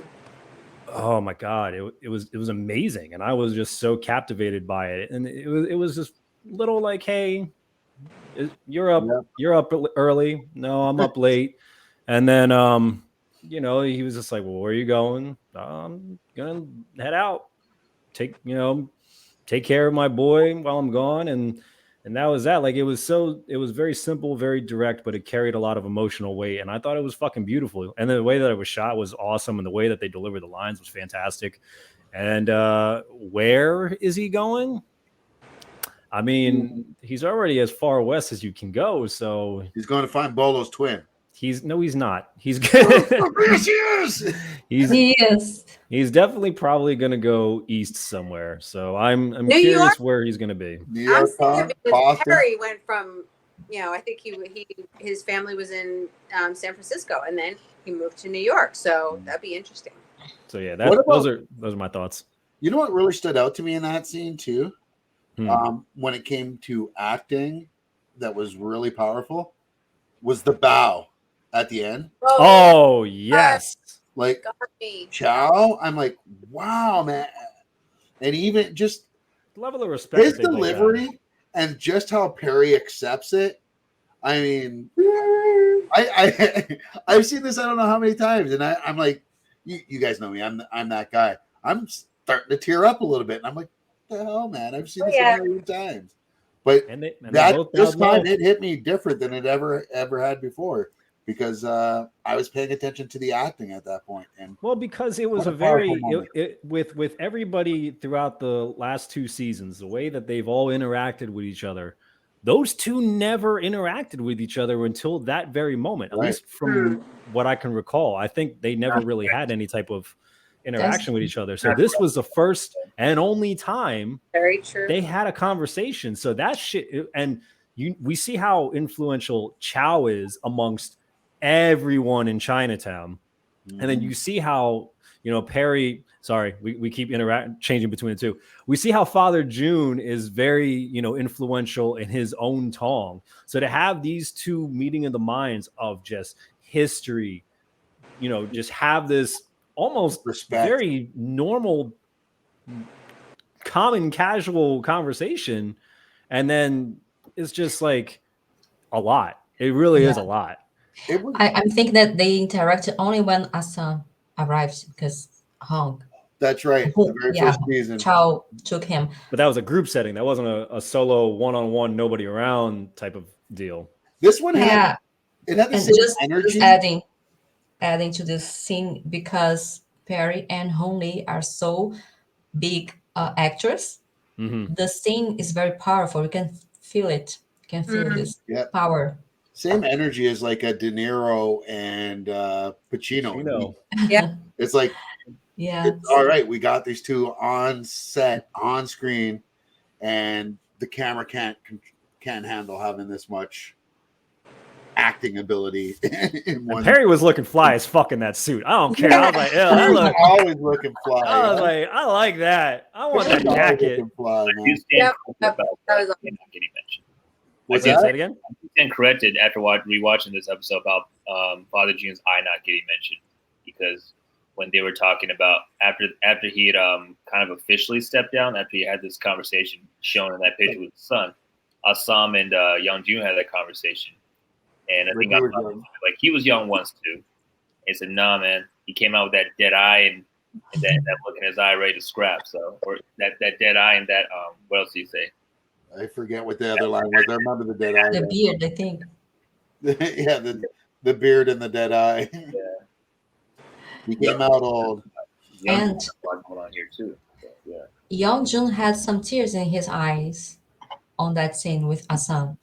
oh my God, it was amazing. And I was just so captivated by it. And it was just little like, hey, you're up early. No, I'm up late. And then he was just like, well, where are you going? I'm gonna head out, take take care of my boy while I'm gone, and that was that. Like it was very simple, very direct, but it carried a lot of emotional weight, and I thought it was fucking beautiful. And the way that it was shot was awesome, and the way that they delivered the lines was fantastic. And where is he going? I mean, he's already as far west as you can go, so he's going to find Bolo's twin. He's not. He's yes, he is. He is. He's definitely probably going to go east somewhere. So I'm New curious York? where he's going to be. New York, because Harry went from, I think his family was in San Francisco, and then he moved to New York. So that'd be interesting. So yeah, those are my thoughts. You know what really stood out to me in that scene too? When it came to acting, that was really powerful, was the bow at the end. Oh yes, like Chow. I'm like, wow, man, and even just level of respect, his delivery and just how Perry accepts it. I mean, I've seen this I don't know how many times, and I'm like, you guys know me. I'm that guy. I'm starting to tear up a little bit, and I'm like, what the hell, man? I've seen this a million times. But this time it hit me different than it ever had before, because I was paying attention to the acting at that point. And because it was a very with everybody throughout the last two seasons, the way that they've all interacted with each other, those two never interacted with each other until that very moment. At least from what I can recall, I think they never really had any type of interaction with each other. So this was the first and only time they had a conversation. So that shit, and we see how influential Chow is amongst everyone in Chinatown. And then you see how, Perry, sorry, we keep changing between the two. We see how Father June is very, influential in his own Tong. So to have these two meeting in the minds of just history, just have this almost very normal, common, casual conversation, and then it's just like a lot. It really is a lot. I think that they interacted only when Asa arrived, because Hong. That's right. The very first season. Chow took him. But that was a group setting. That wasn't a solo one-on-one, nobody around type of deal. This one had the same energy. Just adding to this scene, because Perry and Hong Li are so big actors. Mm-hmm. The scene is very powerful. You can feel it. You can feel this power. Same energy as like a De Niro and Pacino. Yeah. It's like, yeah. All right, we got these two on set, on screen, and the camera can't handle having this much acting ability. Perry was looking fly as fuck in that suit. I don't care. I was like, yeah, that look always looking fly. I was like, I like that. I want that jacket. Fly, that was getting mentioned. What's that? Say it again? I stand corrected after rewatching this episode about Father June's eye not getting mentioned, because when they were talking about after he had kind of officially stepped down, after he had this conversation shown in that picture with his son, Assam and Young Jun had that conversation. And I think like he was young once too. And said, "Nah, man." He came out with that dead eye and that look in his eye ready to scrap. So, or that dead eye and that what else do you say? I forget what the other line was. I remember the dead eye. The beard, I think. Yeah, the beard and the dead eye. Yeah. He came out old. And going on here too. So, yeah. Young Jun had some tears in his eyes on that scene with Assam.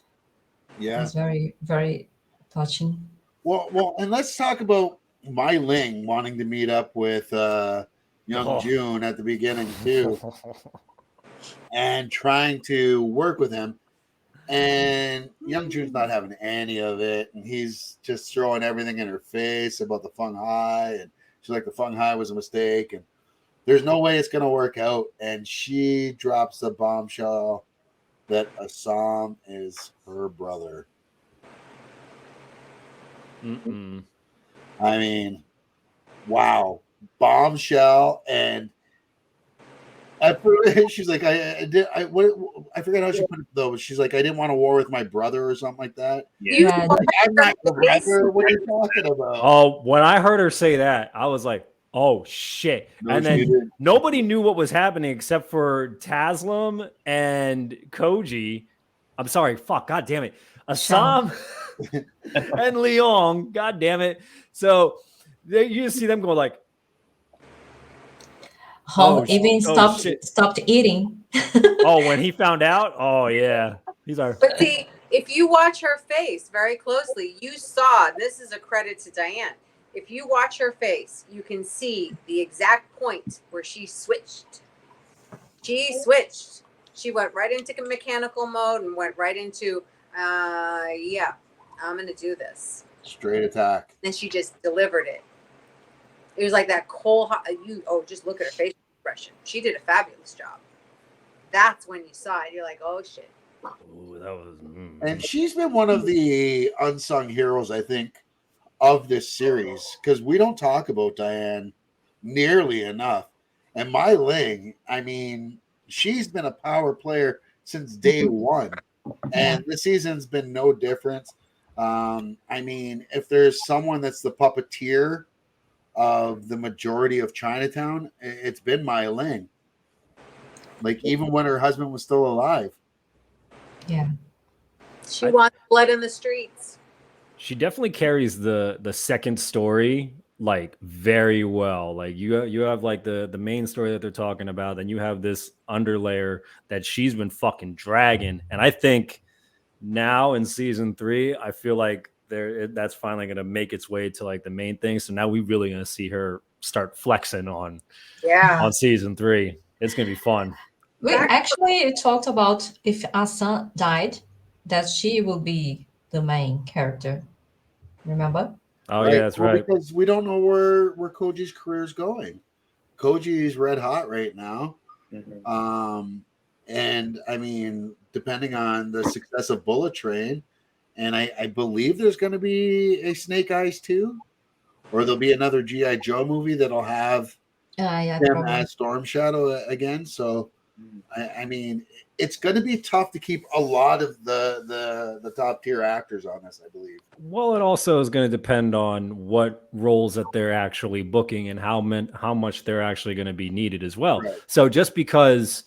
Yeah. It's very, very touching. Well, and let's talk about Mai Ling wanting to meet up with Young Jun at the beginning too, and trying to work with him. And Young Jun's not having any of it, and he's just throwing everything in her face about the Feng Hai, and she's like, the Feng Hai was a mistake, and there's no way it's gonna work out. And she drops the bombshell that Assam is her brother. Mm-mm. I mean, wow, bombshell. And she's like, I forget how she put it though. But she's like, I didn't want a war with my brother or something like that. Yeah. I'm not your brother. What are you talking about? Oh, when I heard her say that, I was like, Oh shit! No, and she then didn't. nobody knew what was happening except for Taslim and Koji. I'm sorry, fuck, god damn it, Assam and Leong. God damn it! So you just see them go like, Hong even stopped shit. eating. Oh, when he found out, oh yeah, he's our. But see, if you watch her face very closely, you saw, this is a credit to Diane. If you watch her face, you can see the exact point where she switched. She switched. She went right into mechanical mode and went right into, yeah, I'm going to do this. Straight attack. And she just delivered it. It was like that cold, just look at her facial expression. She did a fabulous job. That's when you saw it. You're like, oh, shit. Ooh, that was. And she's been one of the unsung heroes, I think, of this series, because we don't talk about Diane nearly enough. And Mai Ling, I mean, she's been a power player since day one, and this season's been no different. I mean, if there's someone that's the puppeteer of the majority of Chinatown, it's been Mai Ling. Like, even when her husband was still alive. Yeah. She wants blood in the streets. She definitely carries the second story like very well. Like you have like the main story that they're talking about, then you have this underlayer that she's been fucking dragging. And I think now in season 3, I feel like that's finally gonna make its way to like the main thing. So now we really gonna see her start flexing on season 3. It's gonna be fun. We actually talked about if Asa died, that she will be the main character. Remember? Oh yeah, that's right. Because we don't know where Koji's career is going. Koji's red hot right now. And I mean, depending on the success of Bullet Train, and I believe there's going to be a Snake Eyes 2, or there'll be another G.I. Joe movie that'll have him as Storm Shadow again. So, I mean, it's going to be tough to keep a lot of the top tier actors on this, I believe. Well, it also is going to depend on what roles that they're actually booking and how much they're actually going to be needed as well. Right. So just because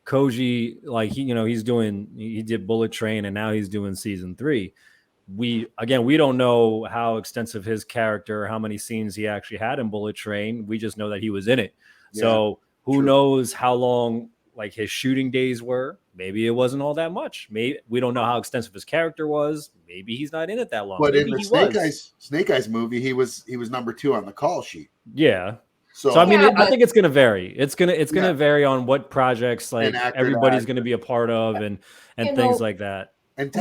Koji, like he did Bullet Train and now he's doing season 3. We don't know how extensive his character, how many scenes he actually had in Bullet Train. We just know that he was in it. Yeah, so who knows how long like his shooting days were. Maybe it wasn't all that much. Maybe we don't know how extensive his character was. Maybe he's not in it that long. But maybe in the Snake Eyes movie, he was number 2 on the call sheet. Yeah. So I mean, I think it's going to vary. It's going to vary on what projects like everybody's going to be a part of and things like that. And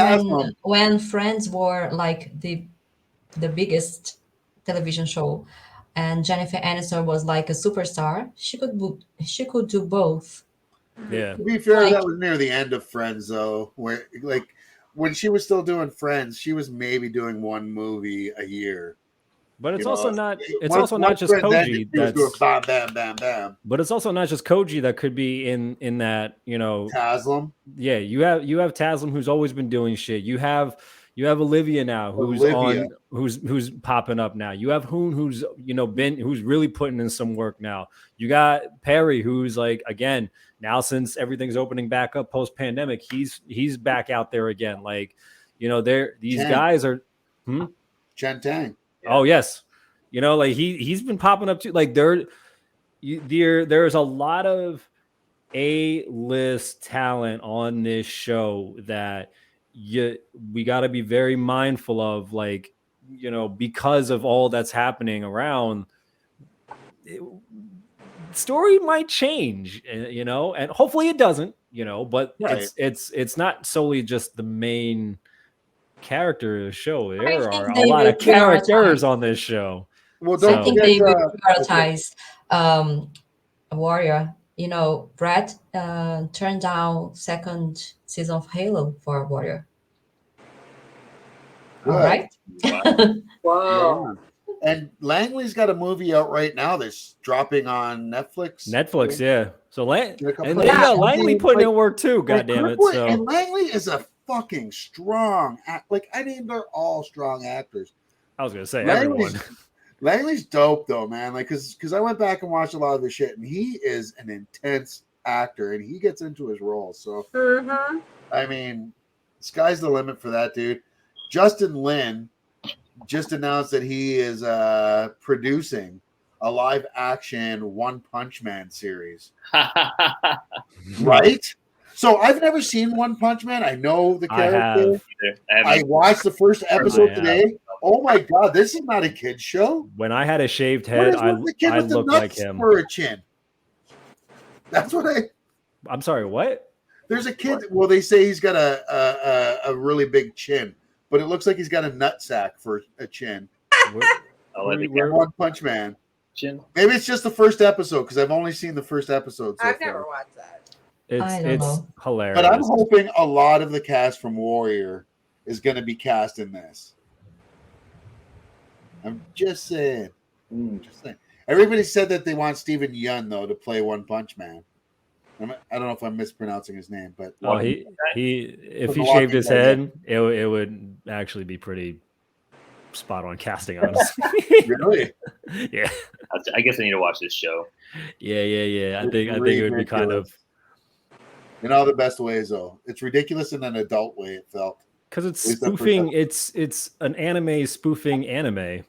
when Friends were like the biggest television show, and Jennifer Aniston was like a superstar, she could do both. Yeah. To be fair, that was near the end of Friends, though, where like when she was still doing Friends, she was maybe doing one movie a year. But it's also not. It's also not just Koji. That's bam, bam, bam, bam. But it's also not just Koji that could be in that. Taslim. Yeah, you have Taslim, who's always been doing shit. You have Olivia now, who's popping up now. You have Hoon, who's who's really putting in some work now. You got Perry, who's like again now since everything's opening back up post pandemic, he's back out there again. Like these guys are. Chen Tang. Oh yes, like he's been popping up too. Like there's a lot of A-list talent on this show that we got to be very mindful of. Like because of all that's happening around, story might change. And hopefully it doesn't. But right. it's not solely just the main character of the show. There are a lot of characters on this show. Well, I think they will prioritize Warrior. Brett turned down second season of Halo for Warrior. All right. Wow. And Langley's got a movie out right now that's dropping on Netflix. Yeah. So Langley putting in work too. God damn it! So and Langley is a fucking strong they're all strong actors. I was gonna say everyone. Langley's dope though, man. Like, because I went back and watched a lot of the shit, and he is an intense actor, and he gets into his role. So, I mean, sky's the limit for that dude. Justin Lin just announced that he is producing a live action One Punch Man series. Right? So I've never seen One Punch Man. I know the character. I watched the first episode today. Oh my god, this is not a kid's show. When I had a shaved head, I looked like him. For a chin. That's what I'm sorry, what? There's a kid. Well, they say he's got a really big chin, but it looks like he's got a nutsack for a chin. One Punch Man. Chin. Maybe it's just the first episode because I've only seen the first episode. I've never watched that. It's hilarious. But I'm hoping a lot of the cast from Warrior is going to be cast in this. I'm just saying. Everybody said that they want Steven Yeun though to play One Punch Man. I don't know if I'm mispronouncing his name, but if he shaved his head, it would actually be pretty spot on casting, honestly. Really? Yeah. I guess I need to watch this show. Yeah. I think it would be kind of in all the best ways though. It's ridiculous in an adult way. It felt because it's spoofing. It's an anime spoofing anime.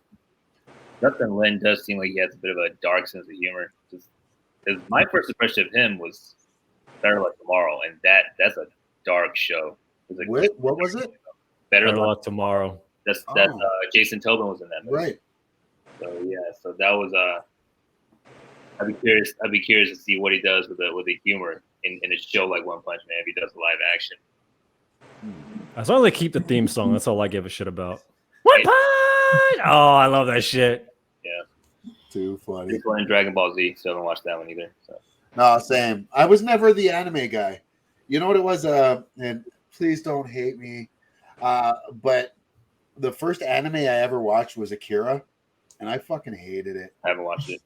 Justin Lin does seem like he has a bit of a dark sense of humor. Because my first impression of him was Better Luck Tomorrow, and that's a dark show. What was it? Better Luck Tomorrow. That's Jason Tobin was in that movie. Right. So that was I'd be curious to see what he does with the humor in a show like One Punch Man if he does live action. As long as they keep the theme song, that's all I give a shit about. One Punch! Oh, I love that shit. Yeah. Too funny. He's playing Dragon Ball Z, so I haven't watched that one either. So. No, same. I was never the anime guy. You know what it was? And please don't hate me. But the first anime I ever watched was Akira, and I fucking hated it. I haven't watched it.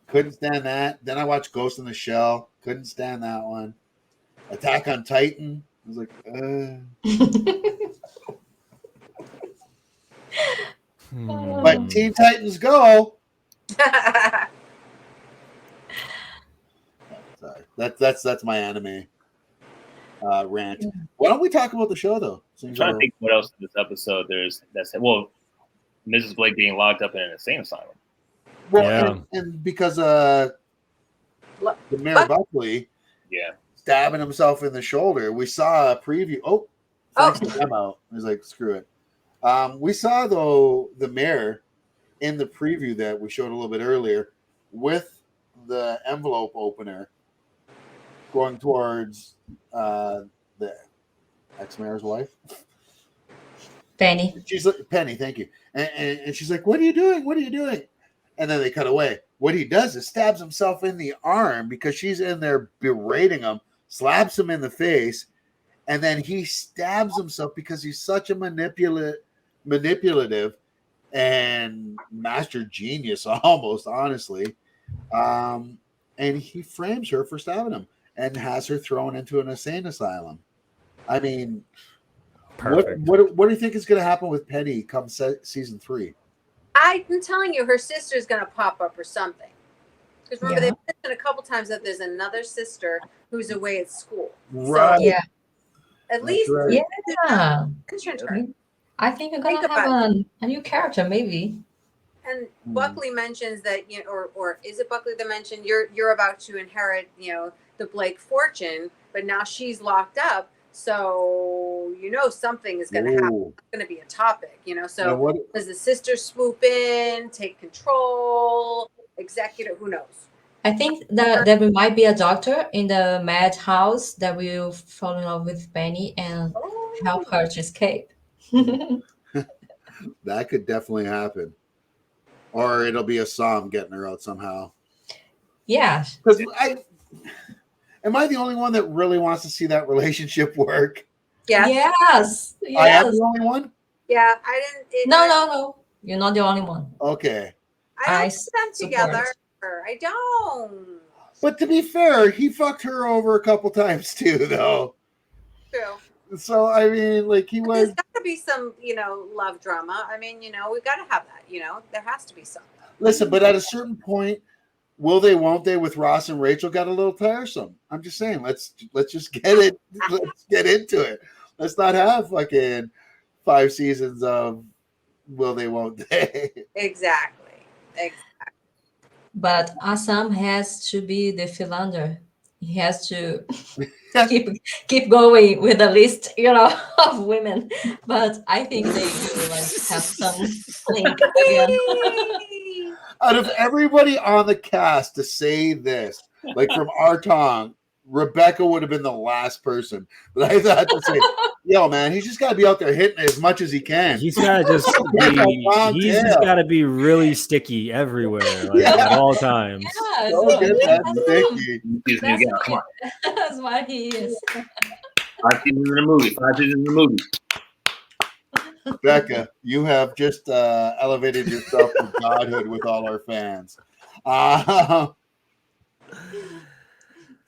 Couldn't stand that. Then I watched Ghost in the Shell. Couldn't stand that one. Attack on Titan. I was like, But Teen Titans Go. Sorry. That's my anime rant. Why don't we talk about the show though? I'm trying to think what else in this episode Mrs. Blake being locked up in an insane asylum. Well, and because the Mayor Buckley stabbing himself in the shoulder, we saw a preview. Thanks to them out. I was like, screw it. We saw though the mayor in the preview that we showed a little bit earlier with the envelope opener going towards the ex-mayor's wife. Penny. She's like, Penny, thank you. And she's like, what are you doing? What are you doing? And then they cut away. What he does is stabs himself in the arm because she's in there berating him, slaps him in the face, and then he stabs himself because he's such a manipulative and master genius, almost, honestly. And he frames her for stabbing him and has her thrown into an insane asylum. I mean, perfect. What do you think is going to happen with Penny come season 3? I'm telling you, her sister's going to pop up or something. Because remember, they mentioned a couple times that there's another sister who's away at school. Right. So, at least, yeah. I think we're going to have a new character, maybe. And Buckley mentions that, or is it Buckley that mentioned you're about to inherit, the Blake fortune, but now she's locked up. So, something is going to happen. It's going to be a topic, So does the sister swoop in, take control, executive? Who knows? I think that there might be a doctor in the madhouse that will fall in love with Penny and help her to escape. That could definitely happen. Or it'll be a Sam getting her out somehow. Yeah. Because am I the only one that really wants to see that relationship work? Yeah. Yes. I am the only one? Yeah, I didn't. No. You're not the only one. Okay. I don't put them together. I don't. But to be fair, he fucked her over a couple times too, though. True. So, I mean, like, there's got to be some, love drama. I mean, we got to have that, there has to be something. Listen, but at a certain point, will they, won't they, with Ross and Rachel got a little tiresome. I'm just saying, let's just get it. Let's get into it. Let's not have fucking 5 seasons of will they, won't they. Exactly. But Assam has to be the philander. He has to keep going with the list, of women. But I think they will have some link again. Out of everybody on the cast to say this, like from our tongue, Rebecca would have been the last person that I thought to say, yo, man, he's just got to be out there hitting as much as he can. He's got to just be really sticky everywhere, like at all times. Yeah, Don't get that sticky. That's what he is. 5 seasons in a movie. 5 seasons in a movie. Becca, you have just elevated yourself to godhood with all our fans.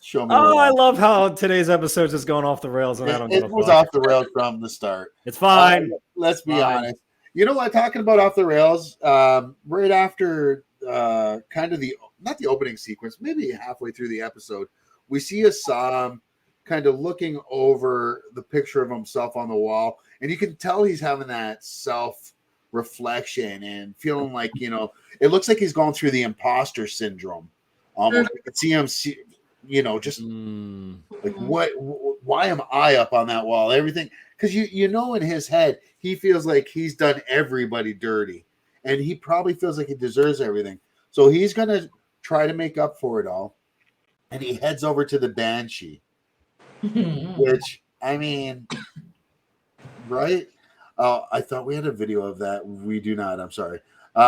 Show me. Oh, I love how today's episode is going off the rails, and I don't. It was off the rails from the start. It's fine. Let's be honest. You know what? Talking about off the rails, right after kind of not the opening sequence, maybe halfway through the episode, we see Assam kind of looking over the picture of himself on the wall, and you can tell he's having that self-reflection and feeling like, it looks like he's going through the imposter syndrome. Almost, you can see him, just like why am I up on that wall? Everything, because in his head he feels like he's done everybody dirty, and he probably feels like he deserves everything. So he's gonna try to make up for it all, and he heads over to the Banshee. Which, I mean, right? I thought we had a video of that. We do not. I'm sorry. We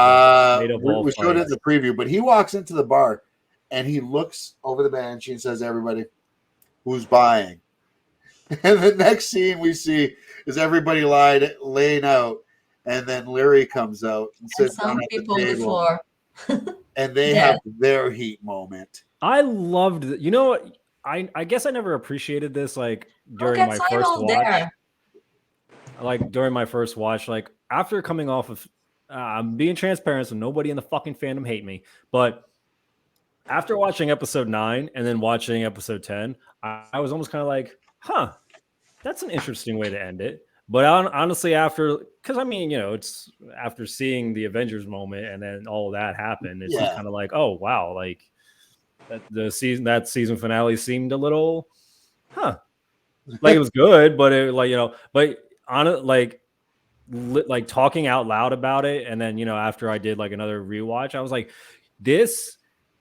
showed it in the preview, but he walks into the bar and he looks over the Banshee and says, "Everybody, who's buying?" And the next scene we see is everybody laying out, and then Larry comes out and sits down at the table, and they have their heat moment. I loved it. You know what? I guess I never appreciated this during my first watch. During my first watch, after coming off of I'm being transparent, so nobody in the fucking fandom hate me. But after watching episode 9 and then watching episode 10, I was almost kind of like, huh, that's an interesting way to end it. But honestly, because it's after seeing the Avengers moment and then all of that happened, it's just kind of like, oh wow, that season finale seemed a little, it was good, but talking out loud about it, and then after I did another rewatch, I was like, this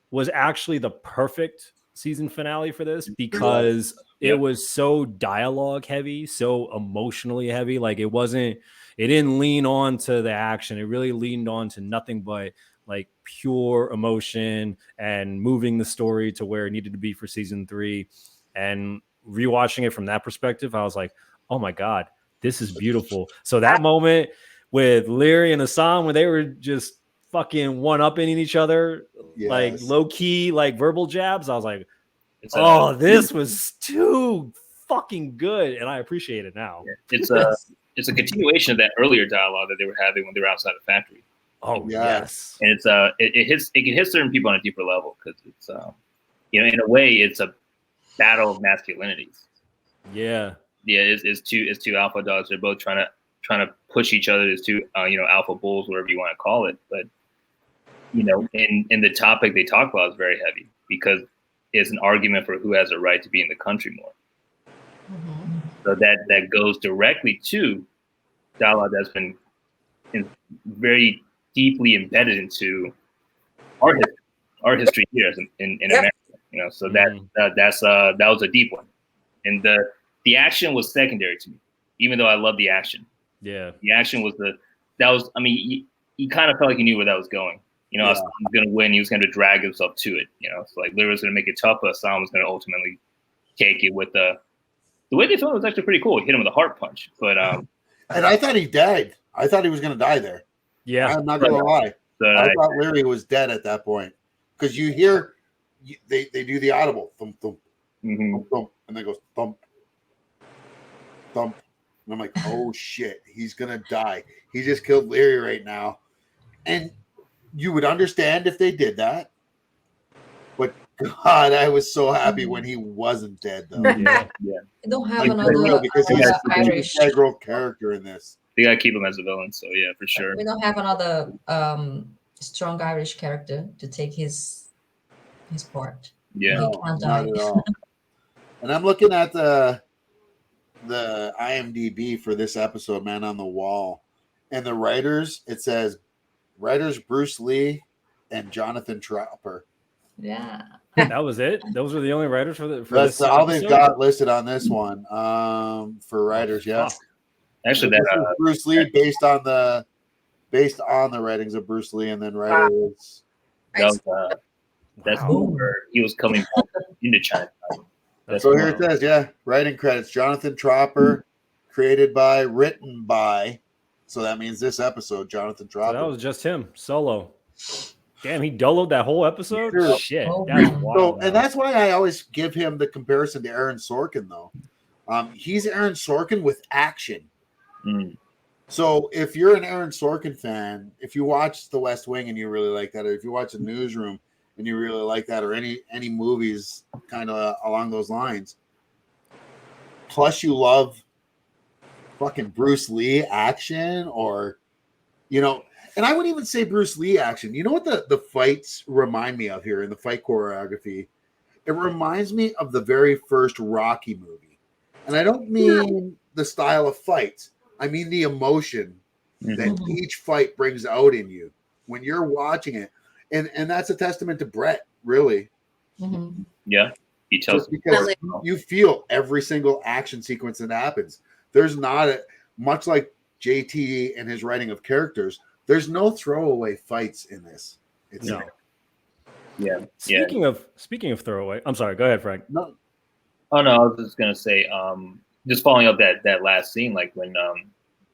was actually the perfect season finale for this, because it was so dialogue heavy, so emotionally heavy. It didn't lean on to the action. It really leaned on to nothing but pure emotion and moving the story to where it needed to be for season 3. And rewatching it from that perspective, I was like, oh my God, this is beautiful. So that moment with Leary and Assam, where they were just fucking one-upping each other, low-key, verbal jabs, I was like, this was too fucking good, and I appreciate it now. It's a continuation of that earlier dialogue that they were having when they were outside the factory. Oh yes, and it's it can hit certain people on a deeper level, because it's in a way it's a battle of masculinities. It's two alpha dogs. They're both trying to push each other as two alpha bulls, whatever you want to call it. But in the topic they talk about is very heavy, because it's an argument for who has a right to be in the country more. So that goes directly to dialogue that's been very deeply embedded into our history here in America. So that was a deep one, and the action was secondary to me, even though I love the action. The action was you kind of felt like you knew where that was going. Assam was going to win. He was going to drag himself to it. So Larry was going to make it tough, but Assam was going to ultimately take it with the way they filmed it was actually pretty cool. He hit him with a heart punch, but and I thought he died. I thought he was going to die there. Yeah, I'm not going to lie. I thought Larry was dead at that point, because you hear they do the audible thump thump, thump, thump, and then goes thump thump, and I'm like, oh shit, he's gonna die. He just killed Larry right now, and you would understand if they did that. But God, I was so happy when he wasn't dead, though. Yeah. We don't have Like, for real, another because he's an Irish. integral character in this. They gotta keep him as a villain, so yeah, for sure. We don't have another strong Irish character to take his part. Yeah, He No, can't not die. at all. And I'm looking at the IMDb for this episode, man, on the wall, and the writers. It says writers Bruce Lee and Jonathan Tropper. Yeah. That was it. Those were the only writers for That's this all episode? they've got listed on this one. For writers, yeah. Fuck. actually, This that is Bruce Lee based on the writings of Bruce Lee, and then writer is that's Wow. where he was coming back into China. That's so here it says, yeah, writing credits: Jonathan Tropper, created by, written by. So that means this episode, Jonathan So Tropper. that was just him solo. Damn, he doloed that whole episode. Sure. Shit, Oh, that's man. wild. And that's why I always give him the comparison to Aaron Sorkin, though. He's Aaron Sorkin with action. Mm. So if you're an Aaron Sorkin fan, if you watch The West Wing and you really like that, or if you watch The Newsroom and you really like that, or any movies kind of along those lines, plus you love fucking Bruce Lee action, or and I wouldn't even say Bruce Lee action. You know what the fights remind me of here in the fight choreography? It reminds me of the very first Rocky movie. And I don't mean the style of fights. I mean the emotion that each fight brings out in you when you're watching it. And that's a testament to Brett, really. Mm-hmm. Yeah, he tells Just because you feel every single action sequence that happens. There's not much like JT and his writing of characters. There's no throwaway fights in this. It's No. Yeah. Speaking of throwaway, I'm sorry. Go ahead, Frank. No. Oh no, I was just gonna say, just following up that last scene, like when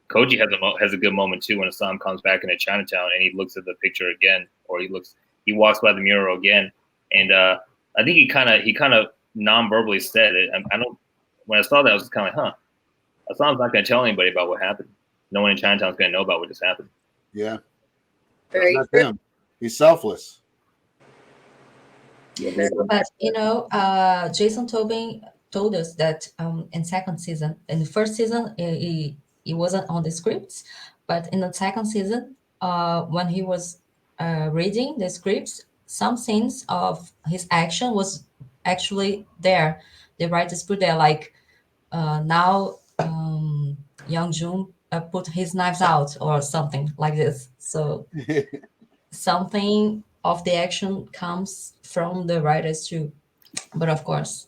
Koji has a good moment too when Assam comes back into Chinatown and he looks at the picture again, or he walks by the mural again, and I think he kind of non-verbally said it. I don't. When I saw that, I was kind of like, huh. Assam's not gonna tell anybody about what happened. No one in Chinatown's gonna know about what just happened. Yeah. Very That's true. him. He's selfless. But Jason Tobin told us that in the first season, he wasn't on the scripts, but in the second season, when he was reading the scripts, some scenes of his action was actually there. The writers put there, like now Young Jun put his knives out or something like this. So something of the action comes from the writers too. But of course,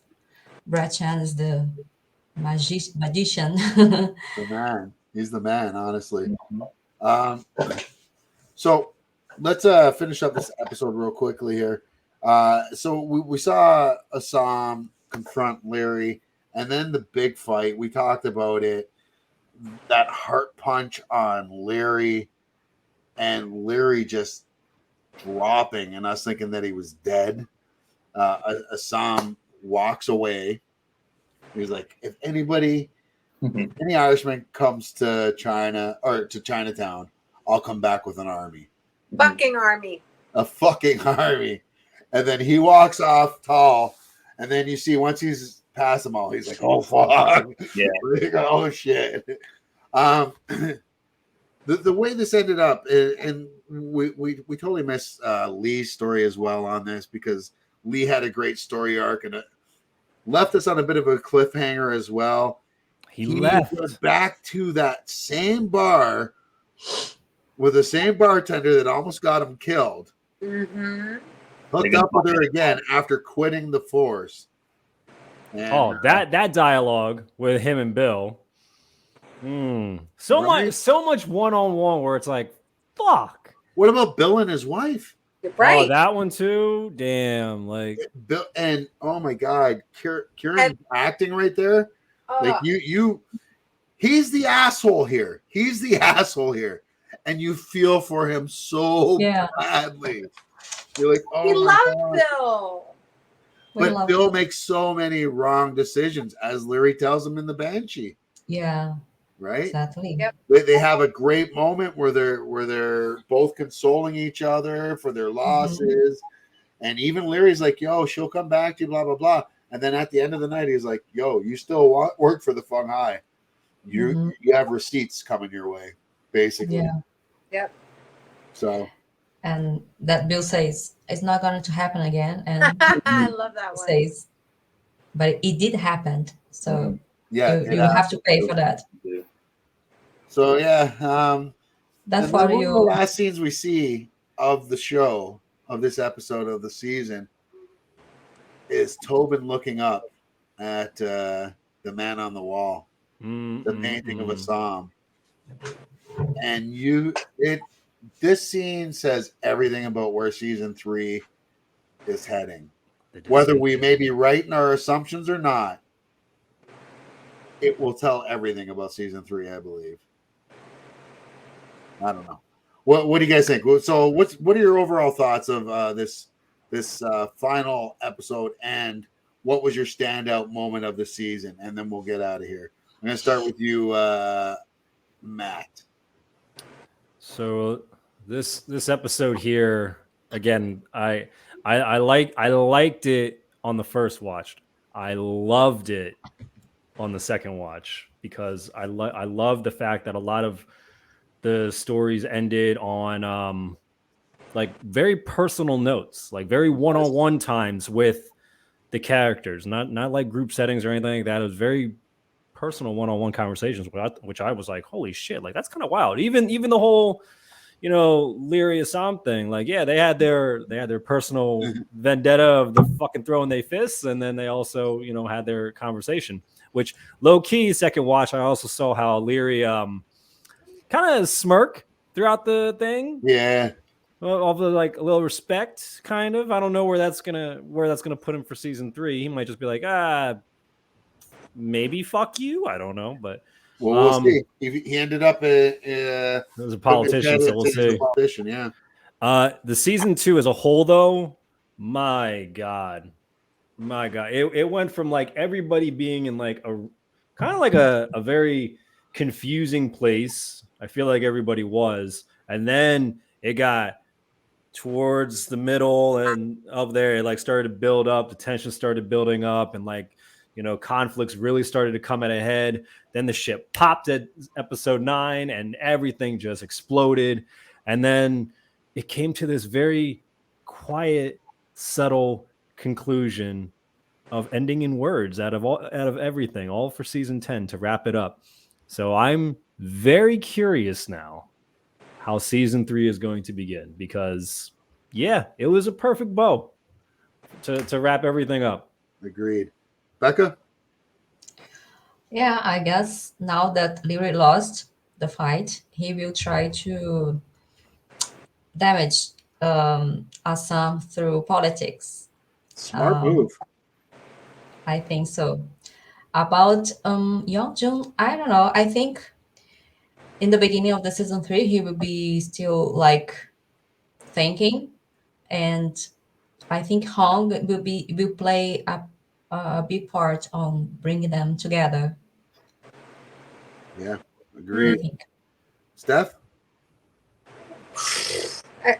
Brad Chan is the magician. The man. He's the man, honestly. So let's finish up this episode real quickly here. So we saw Assam confront Larry, and then the big fight. We talked about it. That heart punch on Larry, and Larry just dropping, and us thinking that he was dead. Assam walks away. He's like, if anybody, any Irishman comes to China or to Chinatown, I'll come back with an army. Fucking army. A fucking army. And then he walks off tall, and then you see once he's past them all, he's like, oh fuck. Yeah. Oh shit. The way this ended up, and we totally missed Lee's story as well on this, because Lee had a great story arc and it left us on a bit of a cliffhanger as well. He left. went back to that same bar with the same bartender that almost got him killed. Mm-hmm. Hooked up with her again after quitting the force. And, that dialogue with him and Bill. So much one-on-one where it's like, fuck. What about Bill and his wife? Right. Oh, that one too. Damn, like Bill, and oh my god, Kieran's acting right there. Like he's the asshole here. He's the asshole here, and you feel for him so badly. You're like, oh, we my love God. Bill. But Bill makes so many wrong decisions, as Larry tells him in the Banshee. Yeah. right? Exactly. Yep. They have a great moment where they're both consoling each other for their losses. And even Leary's like, yo, she'll come back to you, blah, blah, blah. And then at the end of the night, he's like, yo, you still work for the Feng Hai. You have receipts coming your way, basically. Yeah. Yep. So. And that Bill says, it's not going to happen again. And I love that one. Says, but it did happen. So yeah, you have to pay for that. So, yeah. That's and for then one you. of the last scenes we see of the show, of this episode of the season, is Tobin looking up at the man on the wall, the painting of Assam. And this scene says everything about where season 3 is heading. Whether we may be right in our assumptions or not, it will tell everything about season 3, I believe. I don't know. What do you guys think? So what are your overall thoughts of this final episode, and what was your standout moment of the season? And then we'll get out of here. I'm going to start with you, Matt. So this episode here, again, I liked it on the first watch. I loved it on the second watch because I love the fact that a lot of the stories ended on like very personal notes, like very one-on-one times with the characters, not like group settings or anything like that. It was very personal one-on-one conversations, which I was like, holy shit, like that's kind of wild. Even the whole, Leary Assam thing, like, yeah, they had their personal vendetta of the fucking throwing their fists, and then they also, had their conversation, which low key second watch, I also saw how Leary kind of smirk throughout the thing. Yeah. Of the like a little respect, kind of. I don't know where that's gonna put him for season 3. He might just be like, maybe fuck you. I don't know, but we'll see. He ended up as a politician, so we'll see. Politician, yeah. The season 2 as a whole, though, my god, it went from like everybody being in like a kind of like a very confusing place. I feel like everybody was, and then it got towards the middle and up there, it like started to build up, the tension started building up, and like, conflicts really started to come at a head. Then the ship popped at episode 9 and everything just exploded. And then it came to this very quiet, subtle conclusion of ending in words out of everything, all for season 10 to wrap it up. So I'm very curious now how season 3 is going to begin, because it was a perfect bow to wrap everything up. Agreed. Becca? Yeah, I guess now that Leary lost the fight, he will try to damage Assam through politics. Smart move. I think so. About Yeongjun, I don't know. I think in the beginning of the season 3, he will be still like thinking, and I think Hong will play a big part on bringing them together. Yeah, agreed. Steph?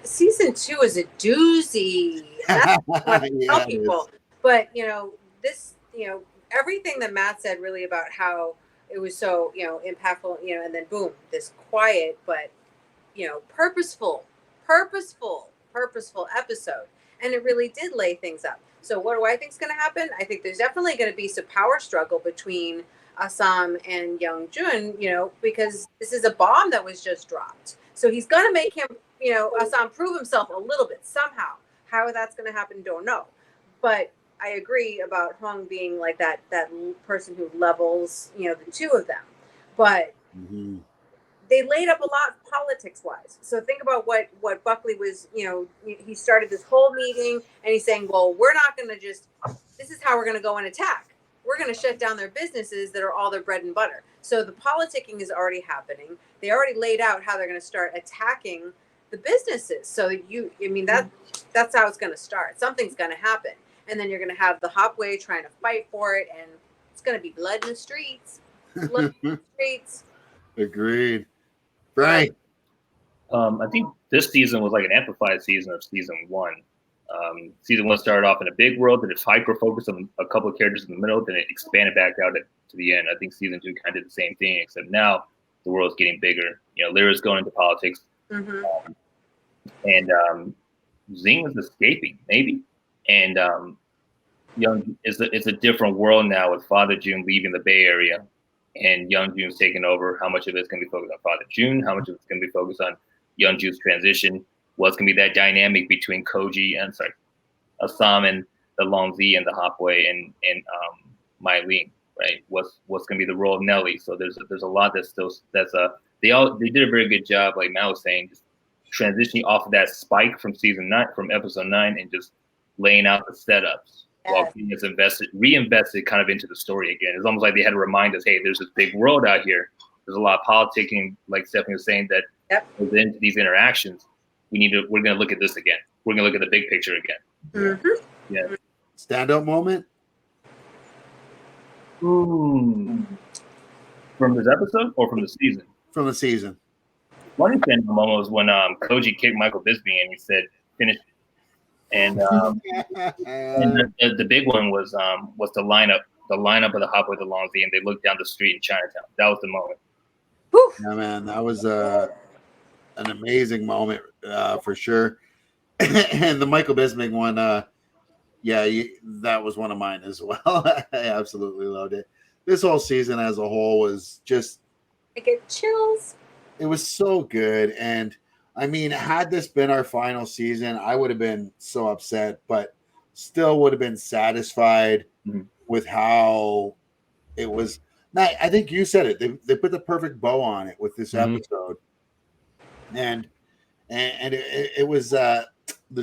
Season 2 is a doozy. That's what I tell people. But this, everything that Matt said really about how it was so, impactful, and then boom, this quiet but, purposeful episode. And it really did lay things up. So what do I think is going to happen? I think there's definitely going to be some power struggle between Assam and Yeongjun, because this is a bomb that was just dropped. So he's going to make him, Assam prove himself a little bit somehow. How that's going to happen, don't know. But I agree about Hong being like that person who levels, the two of them. But they laid up a lot politics-wise. So think about what Buckley was, he started this whole meeting and he's saying, well, we're not going to this is how we're going to go and attack. We're going to shut down their businesses that are all their bread and butter. So the politicking is already happening. They already laid out how they're going to start attacking the businesses. So that's how it's going to start. Something's going to happen. And then you're going to have the Hopway trying to fight for it. And it's going to be blood in the streets. Blood in the streets. Agreed. Frank. I think this season was like an amplified season of season one. Season one started off in a big world, then it's hyper focused on a couple of characters in the middle, then it expanded back out to the end. I think season two kind of did the same thing, except now the world's getting bigger. Lyra's going into politics, and Zing is escaping, maybe, and Young is a different world now with Father June leaving the Bay Area, and Young June's taking over. How much of it's going to be focused on Father June? How much of it's going to be focused on Young June's transition? What's going to be that dynamic between Assam and the Longzi and the Hopway and Mylene, right? What's going to be the role of Nelly? So there's a lot they did a very good job, like Matt was saying, just transitioning off of that spike from episode 9, and just laying out the setups while being reinvested kind of into the story again. It's almost like they had to remind us, hey, there's this big world out here. There's a lot of politicking, like Stephanie was saying, that within these interactions, we're going to look at this again. We're going to look at the big picture again. Yeah. Standout moment? From this episode or from the season? From the season. One standout moment was when Koji kicked Michael Bisbee and he said, "Finish." And and the big one was the lineup of the Hopway, the Longzi, and they looked down the street in Chinatown. That was the moment. Yeah, man, that was an amazing moment for sure. And the Michael Bisbee one, that was one of mine as well. I absolutely loved it. This whole season as a whole was just, I get chills. It was so good. And I mean, had this been our final season, I would have been so upset, but still would have been satisfied with how it was. Matt, I think you said it. They put the perfect bow on it with this episode, and it was the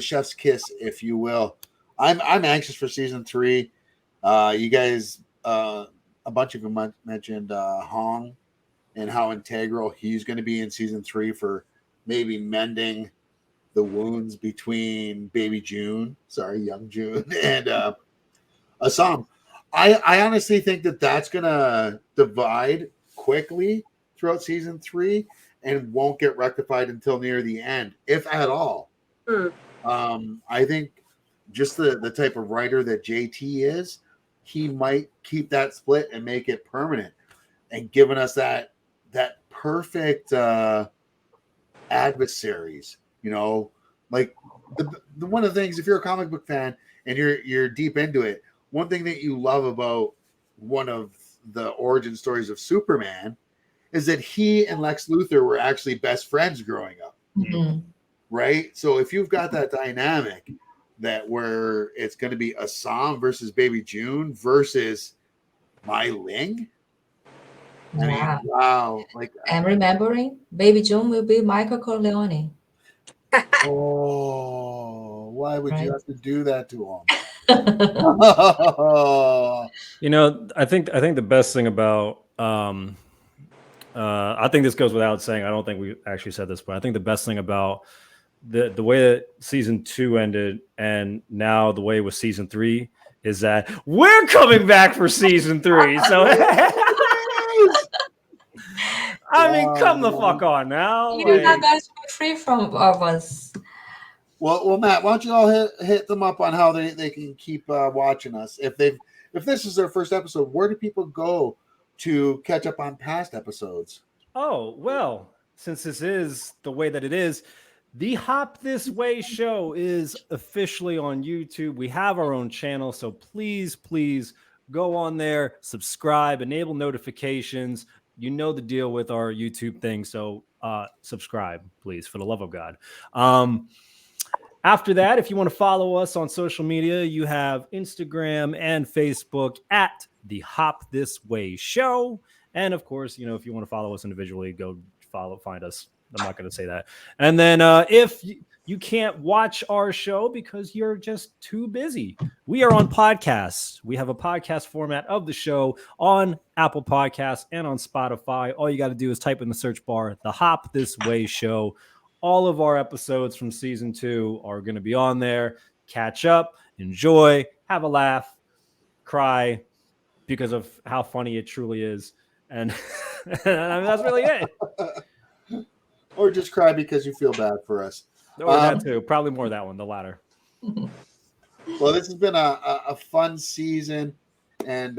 chef's kiss, if you will. I'm anxious for season 3. You guys, a bunch of you mentioned Hong and how integral he's going to be in season 3 for maybe mending the wounds between young June, and Assam. I honestly think that that's gonna divide quickly throughout season 3 and won't get rectified until near the end, if at all. I think just the type of writer that JT is, he might keep that split and make it permanent, and giving us that perfect adversaries. Like the one of the things, if you're a comic book fan and you're deep into it, one thing that you love about one of the origin stories of Superman is that he and Lex Luthor were actually best friends growing up. Right? So if you've got that dynamic that where it's going to be Assam versus Baby June versus Mai Ling. I mean, wow. I'm remembering Baby June will be Michael Corleone. Oh, why would you have to do that to him? I think the best thing about I think this goes without saying, I don't think we actually said this, but I think the best thing about the way that season 2 ended and now the way with season 3 is that we're coming back for season 3. So I mean, come the fuck on now. You have that free from us. Well, Matt, why don't you all hit them up on how they can keep watching us? If this is their first episode, where do people go to catch up on past episodes? Oh, well, since this is the way that it is, the Hop This Way show is officially on YouTube. We have our own channel, so please go on there, subscribe, enable notifications. You know the deal with our YouTube thing, so subscribe, please, for the love of God. After that, if you want to follow us on social media, you have Instagram and Facebook at the Hop This Way Show. And of course, if you want to follow us individually, go find us. I'm not going to say that. And then if you can't watch our show because you're just too busy, we are on podcasts. We have a podcast format of the show on Apple Podcasts and on Spotify. All you got to do is type in the search bar, the Hop This Way Show. All of our episodes from season 2 are going to be on there. Catch up, enjoy, have a laugh, cry because of how funny it truly is. And I mean, that's really it. Or just cry because you feel bad for us. Or that too. Probably more that one, the latter. Well, this has been a fun season, and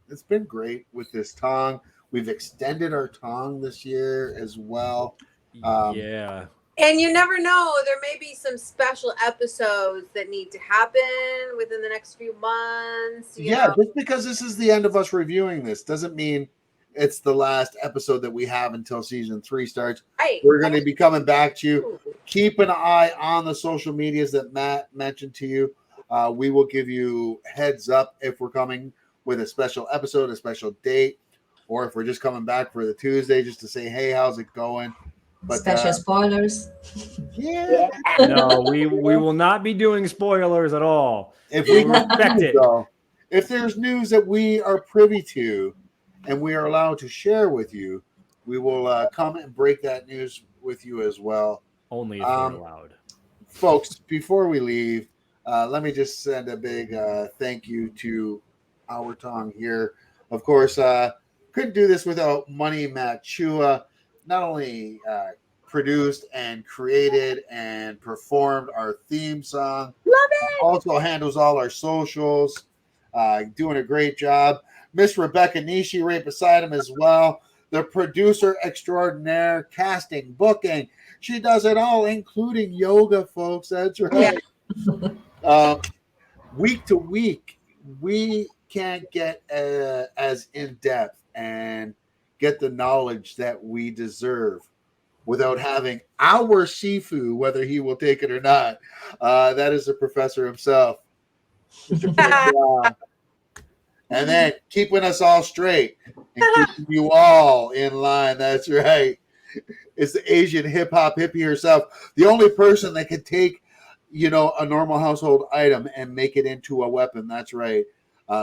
it's been great with this Tong. We've extended our Tong this year as well. Yeah. And you never know, there may be some special episodes that need to happen within the next few months. You know? Just because this is the end of us reviewing this doesn't mean it's the last episode that we have until season 3 starts. Right. We're going to be coming back to you. Keep an eye on the social medias that Matt mentioned to you. We will give you heads up if we're coming with a special episode, a special date, or if we're just coming back for the Tuesday just to say, hey, how's it going? But, special spoilers. Yeah. No, we will not be doing spoilers at all. If we respect it. If there's news that we are privy to and we are allowed to share with you, we will come and break that news with you as well. Only if we're allowed. Folks, before we leave, let me just send a big thank you to our Tong here. Of course, couldn't do this without Money Matt Chua. Not only produced and created and performed our theme song, love it. Also handles all our socials, doing a great job. Miss Rebecca Nishi right beside him as well. The producer extraordinaire, casting, booking. She does it all, including yoga, folks. That's right. Week to week, we can't get as in depth and get the knowledge that we deserve without having our Sifu, whether he will take it or not. That is the professor himself. And then keeping us all straight and keeping you all in line. That's right. It's the Asian hip hop hippie herself. The only person that can take, a normal household item and make it into a weapon. That's right.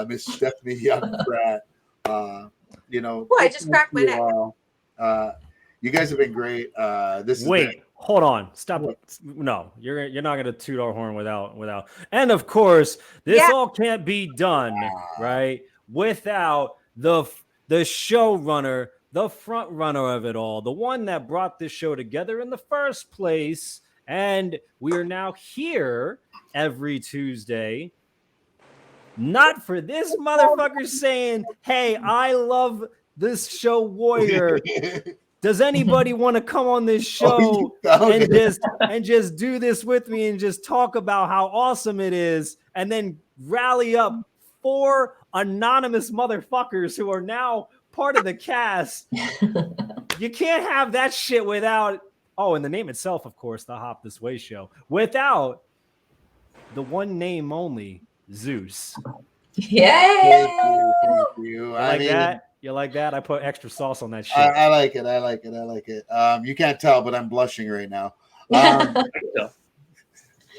Miss Stephanie Young Pratt. I just cracked my neck. You guys have been great. Hold on. Stop. No, you're not going to toot our horn without. And of course, this all can't be done, right, without the showrunner, the front runner of it all, the one that brought this show together in the first place. And we are now here every Tuesday. Not for this motherfucker saying, "Hey, I love this show, Warrior. Does anybody want to come on this show and just do this with me and just talk about how awesome it is and then rally up 4 anonymous motherfuckers who are now part of the cast?" You can't have that shit without, and the name itself, of course, the Hop This Way show, without the one name only, Zeus. Yeah. Thank you. You like that? I put extra sauce on that shit. I like it. You can't tell, but I'm blushing right now.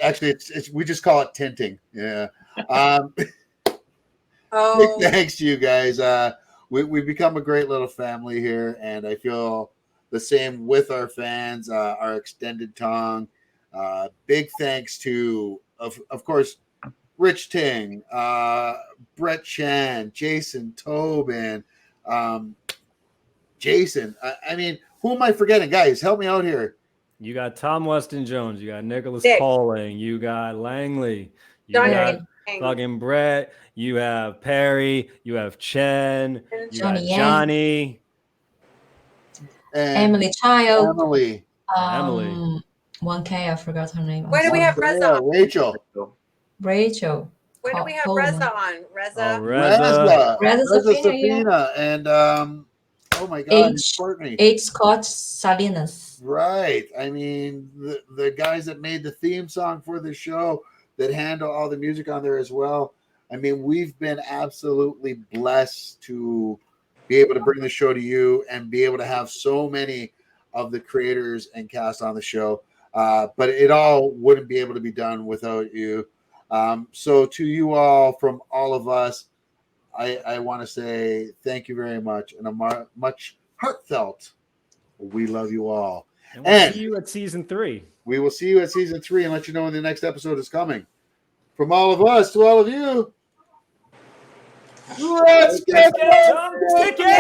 Actually, it's we just call it tinting. Yeah. Big thanks to you guys. We've become a great little family here, and I feel the same with our fans, our extended Tong. Big thanks to, of course, Rich Ting, Brett Chan, Jason Tobin, Jason. I mean, who am I forgetting? Guys, help me out here. You got Tom Weston Jones. You got Nicholas Pauling. You got Langley. You got fucking Brett. You have Perry. You have Chen. You got Johnny. Emily Child. Emily. 1K, I forgot her name. When do we have Reza? Rachel. When do we have Reza on? Reza. Reza Safina. And oh my God, H. Scott Salinas. Right. I mean, the guys that made the theme song for the show, that handle all the music on there as well. I mean, we've been absolutely blessed to be able to bring the show to you and be able to have so many of the creators and cast on the show. But it all wouldn't be able to be done without you. So to you all, from all of us, I want to say thank you very much, and a much heartfelt, we love you all. And we'll see you at season 3. We will see you at season 3 and let you know when the next episode is coming. From all of us to all of you, Let's get Tom Sticker!